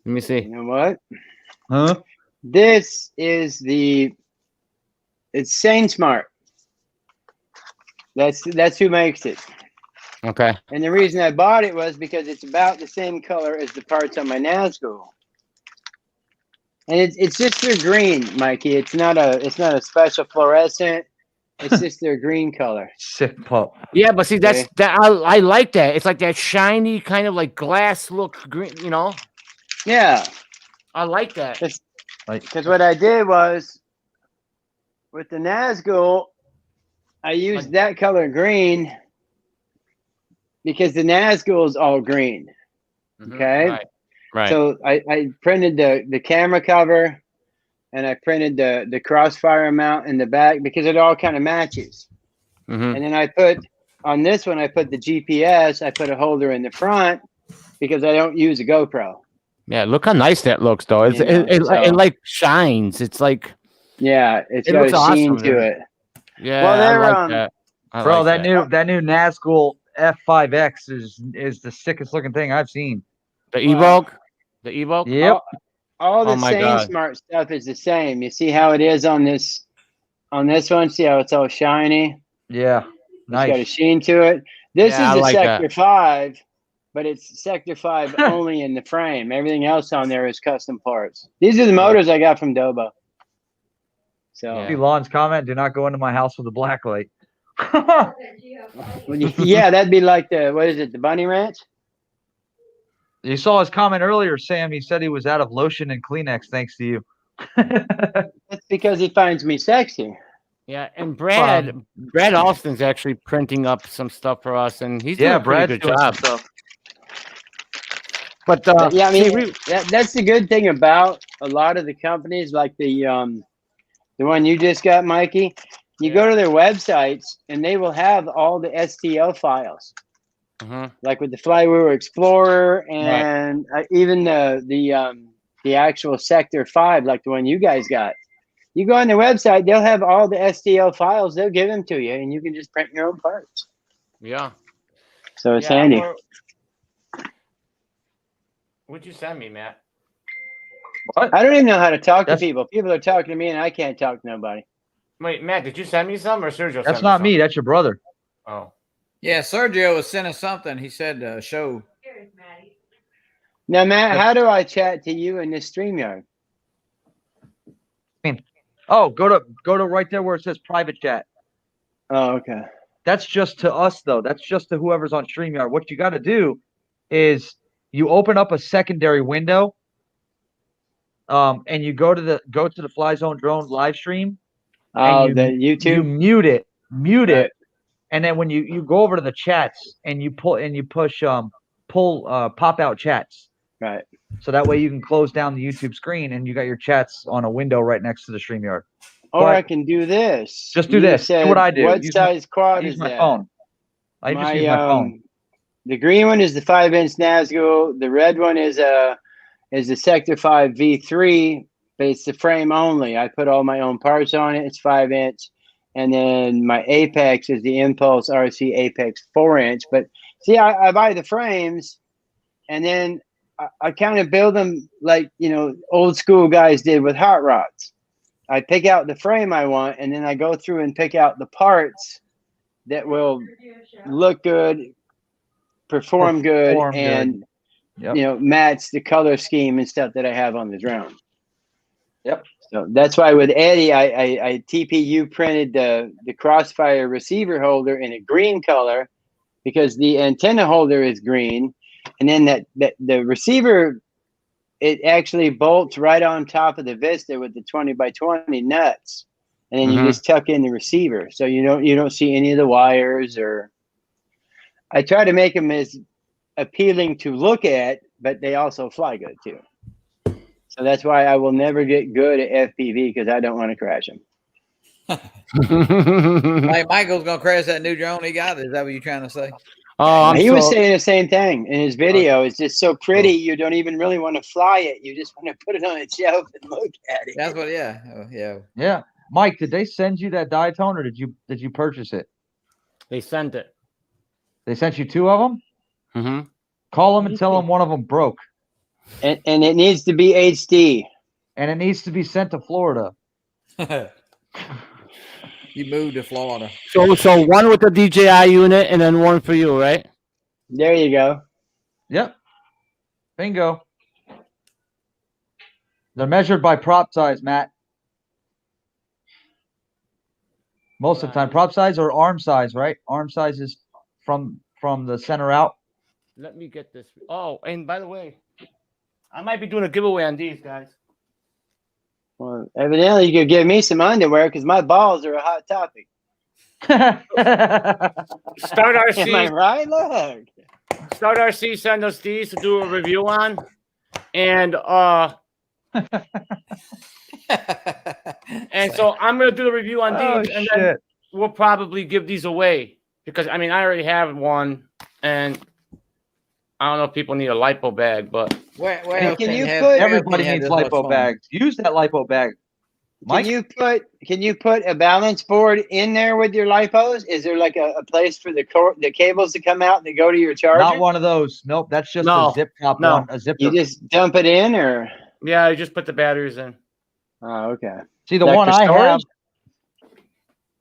Let me You see. know what? Huh? This is it's Sane Smart. That's who makes it. Okay. And the reason I bought it was because it's about the same color as the parts on my Nazgul. And it's just their green, Mikey. It's not a special fluorescent. It's just their green color. Sick pup. Yeah, but see, that's Okay. that. I like that. It's like that shiny kind of like glass look green. You know, Yeah. I like that. Because what I did was with the Nazgul, I used that color green because the Nazgul is all green. Mhm, Okay. Right. So I printed the camera cover and I printed the crossfire mount in the back because it all kind of matches. Mhm. And then I put on this one, I put the GPS, I put a holder in the front because I don't use a GoPro. Yeah, look how nice that looks, though. It's, You know, it like shines. It's like, Yeah, it's It got looks a sheen awesome, to man. it. yeah, Well, I they're, like that. I Bro, like that new Nazgul F5X is the sickest looking thing I've seen. the Evoke, the Evoke. Yep. All the Oh my Sane God. Smart stuff is the same. You see how it is on this one? See how it's all shiny? Yeah. It's got a Nice. sheen to it. This Yeah, I is a like Sector that. 5, but it's Sector 5 only in the frame. Everything else on there is custom parts. These are the motors I got from Dobo. So Yeah. See Lon's comment, do not go into my house with a black light. yeah, that'd be like the Bunny Ranch? You saw his comment earlier, Sam. He said he was out of lotion and Kleenex thanks to you. That's because he finds me sexy. Yeah, and Brad Austin's actually printing up some stuff for us, and he's doing Yeah, a pretty Brad's good doing some job. stuff. But Yeah, I see, mean, that's the good thing about a lot of the companies, like the one you just got, Mikey. You go to their websites, and they will have all the STL files, like with the Flywheel Explorer, and even the actual Sector 5, like the one you guys got. You go on their website, they'll have all the STL files. They'll give them to you, and you can just print your own parts. yeah. So it's Yeah, handy. What'd you send me, Matt? What? I don't even know how to talk to That's- people. People are talking to me, and I can't talk to nobody. Wait, Matt, did you send me some or Sergio? That's not me. That's your brother. Oh, Yeah, Sergio was sending something. He said, show. Here's Maddie. Now, Matt, how do I chat to you in this StreamYard? Oh, go to right there where it says private chat. Oh, okay. That's just to us though. That's just to whoever's on StreamYard. What you got to do is you open up a secondary window, and you go to the Flyzone Drone live stream. Oh, and the you YouTube. mute it, Right. it, and then when you go over to the chats and you push pop out chats. Right. So that way you can close down the YouTube screen and you got your chats on a window right next to the StreamYard. Or But I can do this. just do You this. Do said, what I do. What Use size quad I use is my that? phone. I just use my phone. The green one is the 5-inch Nazgul. The red one is a Sector 5 V3, but it's the frame only. I put all my own parts on it. It's 5-inch. And then my Apex is the Impulse RC Apex 4-inch. But see, I buy the frames, and then I kind of build them like, old school guys did with hot rods. I pick out the frame I want, and then I go through and pick out the parts that will look good, perform good, and Yep. match the color scheme and stuff that I have on the drone. Yep. So that's why with Eddie, I TPU printed the Crossfire receiver holder in a green color because the antenna holder is green, and then that the receiver, it actually bolts right on top of the Vista with the 20x20 nuts, and then you just tuck in the receiver, so you don't see any of the wires. Or I try to make them as appealing to look at, but they also fly good too. So that's why I will never get good at FPV, because I don't want to crash them. Hey, Michael's gonna crash that new drone he got. Is that what you're trying to say? Oh, He was saying the same thing in his video. It's just so pretty, Oh. you don't even really want to fly it. You just want to put it on a shelf and look at it. That's what. Yeah. Yeah. Yeah. Mike, did they send you that diatone, or did you purchase it? They sent it. They sent you 2 of them? Mm-hmm. Call them and tell them one of them broke. And it needs to be HD. And it needs to be sent to Florida. You moved to Florida. So one with the DJI unit and then one for you, right? There you go. Yep. Bingo. They're measured by prop size, Matt. Most of the time. Prop size or arm size, right? Arm size is from the center out. Let me get this. Oh, and by the way, I might be doing a giveaway on these, guys. Well, evidently you could give me some underwear, because my balls are a hot topic. Start Am I RC. right? Look. Start RC send us these to do a review on. And and so I'm gonna do the review on these, and then we'll probably give these away, because I mean I already have one, and I don't know if people need a lipo bag, but Where can you have- put- Everybody have needs this much lipo fun? bags. Use that lipo bag. Mike? Can you put a balance board in there with your lipos? Is there like a place for the cables to come out that go to your charger? Not one of those. Nope. That's just No. a zip top No. one. A zipper. You just dump it in, or? yeah, I just put the batteries in. Oh, okay. See, the Like one for I have, storage?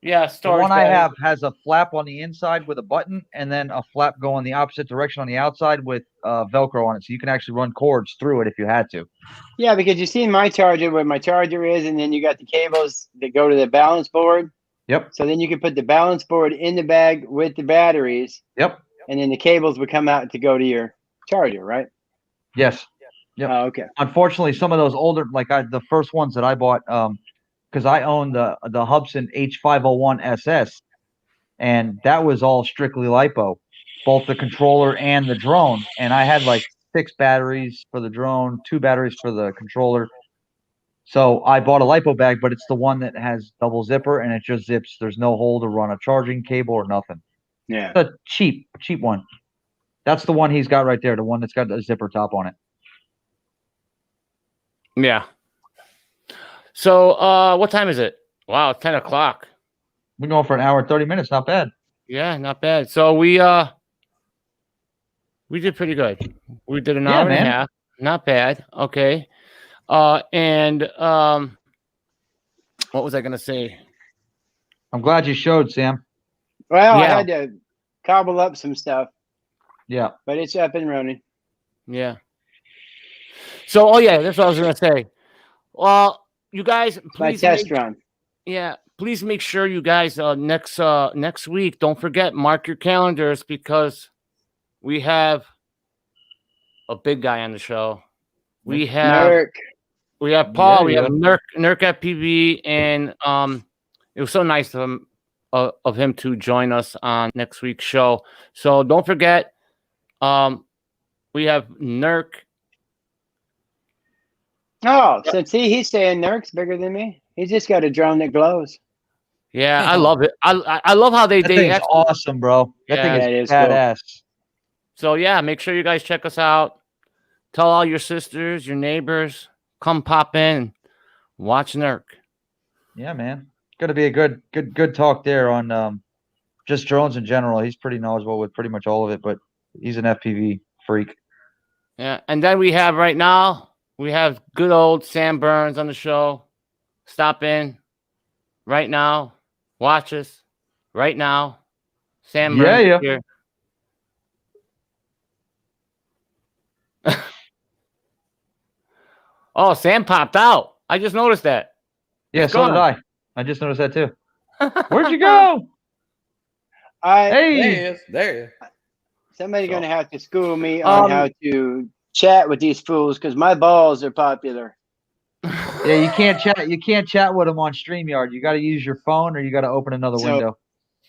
Yeah, the storage. one I batteries. have has a flap on the inside with a button, and then a flap going the opposite direction on the outside with Velcro on it, so you can actually run cords through it if you had to. Yeah, because you see my charger where my charger is, and then you got the cables that go to the balance board. Yep. So then you can put the balance board in the bag with the batteries, Yep. and then the cables would come out to go to your charger, right? Yes. Yep. Oh, okay. Unfortunately, some of those older, the first ones that I bought, because I own the Hubsan H501 SS, and that was all strictly lipo, both the controller and the drone. And I had like 6 batteries for the drone, 2 batteries for the controller. So I bought a lipo bag, but it's the one that has double zipper, and it just zips. There's no hole to run a charging cable or nothing. Yeah. It's a cheap one. That's the one he's got right there, the one that's got the zipper top on it. Yeah. So what time is it? Wow, it's 10 o'clock. We're going for an hour and 30 minutes. Not bad. Yeah, not bad. So we did pretty good. We did an hour and a half. Not bad. Okay. And what was I gonna say? I'm glad you showed, Sam. Well, I Yeah. had to cobble up some stuff, Yeah. but it's up and running. Yeah. So, oh yeah, that's what I was gonna say. Well, you guys, My please, test run. yeah, please make sure you guys next week. Don't forget, mark your calendars, because we have a big guy on the show. We have Paul. Yeah, we yeah. have Nurk FPV, and it was so nice of him to join us on next week's show. So don't forget, we have Nurk. Oh, so see, he's saying Nurk's bigger than me. He's just got a drone that glows. Yeah, I love it. I love how they That thing's actually, awesome, bro. That Yeah, thing it is is cool. badass. So yeah, make sure you guys check us out. Tell all your sisters, your neighbors, come pop in and watch Nurk. Yeah, man. Gonna be a good talk there on just drones in general. He's pretty knowledgeable with pretty much all of it, but he's an FPV freak. Yeah, and then we have right now, we have good old Sam Burns on the show. Stop in right now. Watch us right now. Sam Burns Yeah. here. Oh, Sam popped out. I just noticed that. Yeah, It's so did gone. I. I just noticed that too. Where'd you go? There he Hey, is. There he is. Somebody's So- gonna have to school me on Um, how to chat with these fools, because my balls are popular. Yeah, you can't chat. You can't chat with them on StreamYard. You got to use your phone, or you got to open another So- window.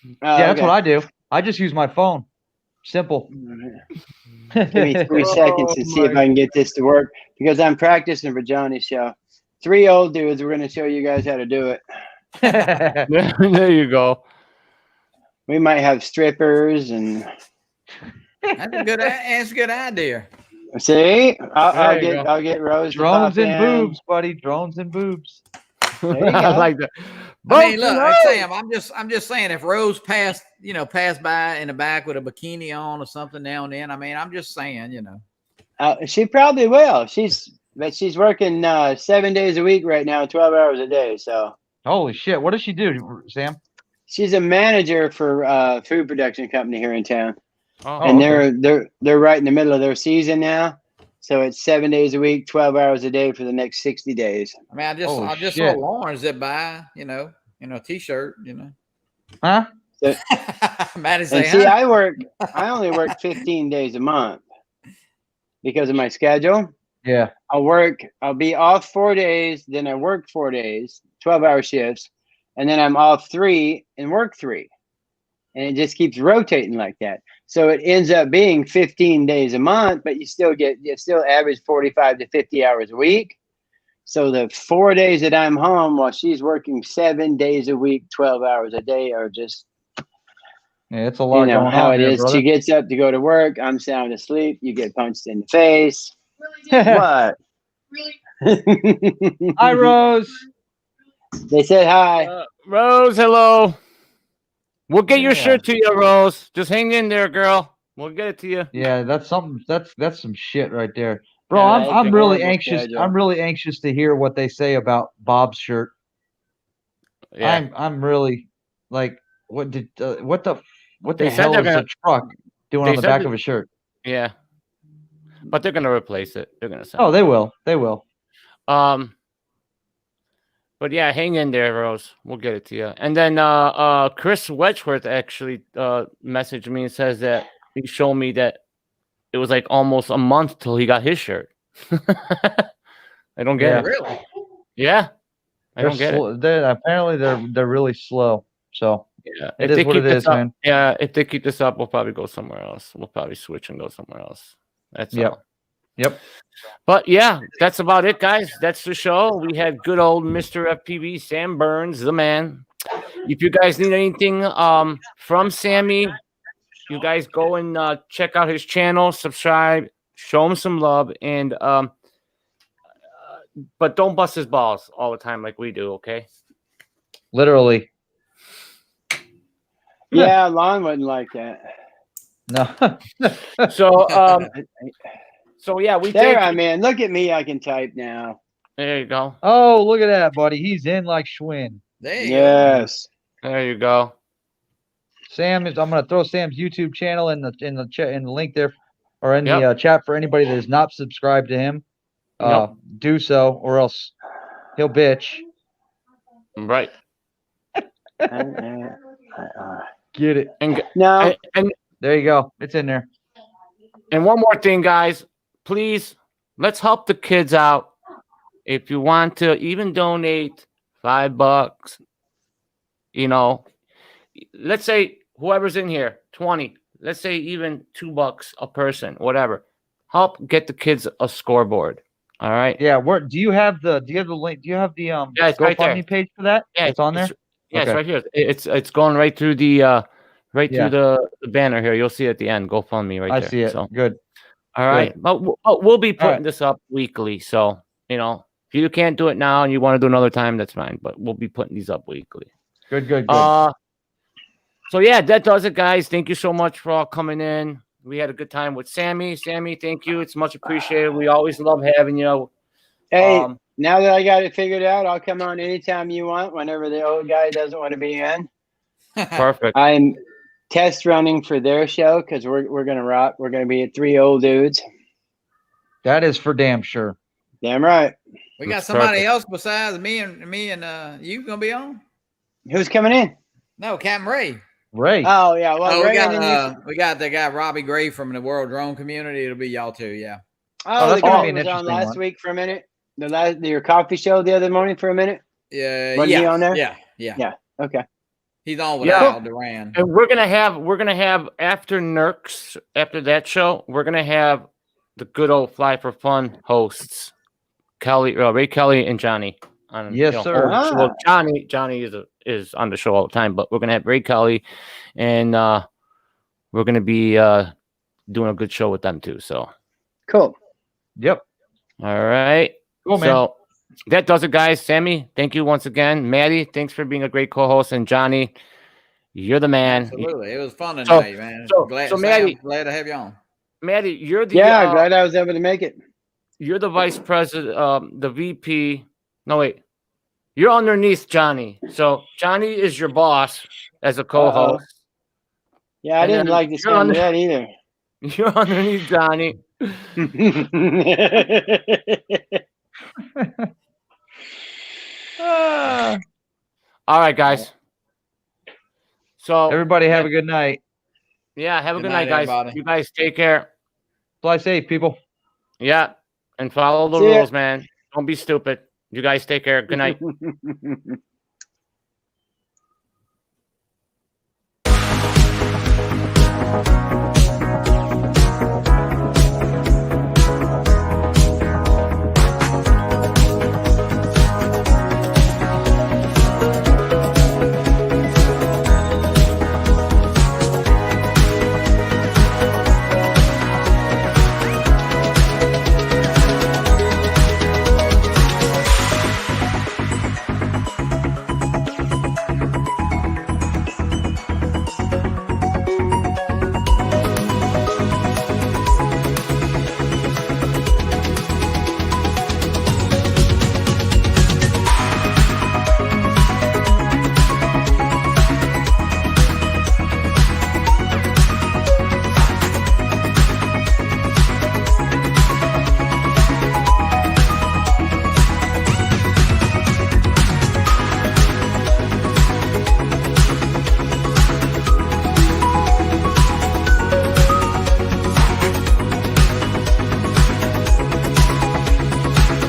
Yeah, that's what I do. I just use my phone. Simple. Give me 3 seconds to see if I can get this to work because I'm practicing for Johnny's show. 3 old dudes. We're going to show you guys how to do it. There you go. We might have strippers and That's a good idea. see. I'll There you get Rose. Drones to and pop in. boobs, buddy. Drones and boobs. There you I go. like that. I mean, Both look, tonight. Sam, I'm just saying, if Rose passed by in the back with a bikini on or something now and then, I mean, I'm just saying, She probably will. She's working 7 days a week right now, 12 hours a day. So Holy shit! What does she do, Sam? she's a manager for a food production company here in town, Oh, and okay. they're right in the middle of their season now. So it's 7 days a week, 12 hours a day for the next 60 days. I mean, I just saw shit. Lauren zip by, in a t-shirt, Huh? Maddie And say, see, huh? I only work 15 days a month because of my schedule. Yeah. I'll be off 4 days, then I work 4 days, 12-hour shifts, and then I'm off 3 and work 3. And it just keeps rotating like that. So it ends up being 15 days a month, but you still average 45 to 50 hours a week. So the 4 days that I'm home while she's working 7 days a week, 12 hours a day are just, Yeah, it's a lot going how on it there, is. brother. She gets up to go to work. I'm sound asleep. You get punched in the face. Really? What? Really? Hi, Rose. They said hi. Rose, hello. We'll get your Yeah. shirt to you, Rose. Just hang in there, girl. We'll get it to you. Yeah, that's something. That's some shit right there, bro. Yeah, I'm that's I'm a really horrible anxious. schedule. I'm really anxious to hear what they say about Bob's shirt. Yeah. I'm really like, what the They said hell they're is gonna- a truck doing they on the said back that- of a shirt? Yeah. But they're gonna replace it. They're gonna send Oh, it. they will. They will. But yeah, hang in there, Rose. We'll get it to you. And then Chris Wedgeworth actually messaged me and says that he showed me that it was like almost a month till he got his shirt. I don't get Yeah. it. Really? Yeah. I don't get it. Apparently they're really slow. So Yeah. it is what it is, up, man. yeah, if they keep this up, we'll probably go somewhere else. We'll probably switch and go somewhere else. That's Yep. all. Yep. But yeah, that's about it, guys. That's the show. We had good old Mr. FPV, Sam Burns, the man. If you guys need anything from Sammy, you guys go and check out his channel, subscribe, show him some love, and but don't bust his balls all the time like we do, okay? Literally. Yeah, Lon wouldn't like that. No. So yeah, we There, did. I mean, look at me. I can type now. There you go. Oh, look at that, buddy. He's in like Schwinn. There you go. Yes. There you go. Sam is. I'm gonna throw Sam's YouTube channel in the link there, or in the chat for anybody that is not subscribed to him. Do so, or else he'll bitch. Right. Get it. And No. and There you go. It's in there. And one more thing, guys, please, let's help the kids out. If you want to even donate $5, let's say whoever's in here, 20, let's say even $2 a person, whatever. Help get the kids a scoreboard. All right. Yeah. Where do you have the link? Do you have the Yeah, it's right there. GoFundMe page for that? Yeah, It's on there. Yeah, Okay. it's right here. It's going right through the through the banner here. You'll see it at the end. GoFundMe right there. I see it. So, Good. all right. But we'll be putting right. this up weekly. So, if you can't do it now and you want to do another time, that's fine. But we'll be putting these up weekly. Good. Good. So yeah, that does it, guys. Thank you so much for all coming in. We had a good time with Sammy. Sammy, thank you. It's much appreciated. We always love having you. Hey, now that I got it figured out, I'll come on anytime you want, whenever the old guy doesn't want to be in. Perfect. I'm test running for their show because we're gonna rock. We're gonna be at 3 old dudes. That is for damn sure. Damn right. We got That's somebody perfect. else besides me and you gonna be on? Who's coming in? No, Captain Ray. Ray. Oh yeah, well Oh, Ray and then we got the guy Robbie Gray from the World Drone Community. It'll be y'all too, yeah. Oh, that's the gonna guy be an who was on interesting last one. week for a minute. your coffee show the other morning for a minute? Yeah, Wasn't he on there? Yeah. Yeah. Okay. He's on with Yeah. Al Duran. And we're gonna have after Nerks, after that show, we're gonna have the good old Fly for Fun hosts, RayKelly and Johnny. Yes, sir. Well, Johnny is on the show all the time, but we're gonna have RayKelly, and we're gonna be doing a good show with them too. So Cool. Yep. all right. Cool, man. So that does it, guys. Sammy, thank you once again. Maddie, thanks for being a great co-host, and Johnny, you're the man. Absolutely. It was fun So- tonight, man. so Sam, Maddie- glad to have you on. Maddie, you're the Yeah, glad I was able to make it. you're the vice president, the VP. No, wait. You're underneath Johnny. So Johnny is your boss as a co-host. Yeah, I And didn't then like the sound of that either. You're underneath Johnny. All right, guys. So Everybody have a good night. yeah, have a Good good night, night, guys. everybody. You guys take care. Fly safe, people. Yeah, and follow the See ya. rules, man. Don't be stupid. You guys take care. Good night.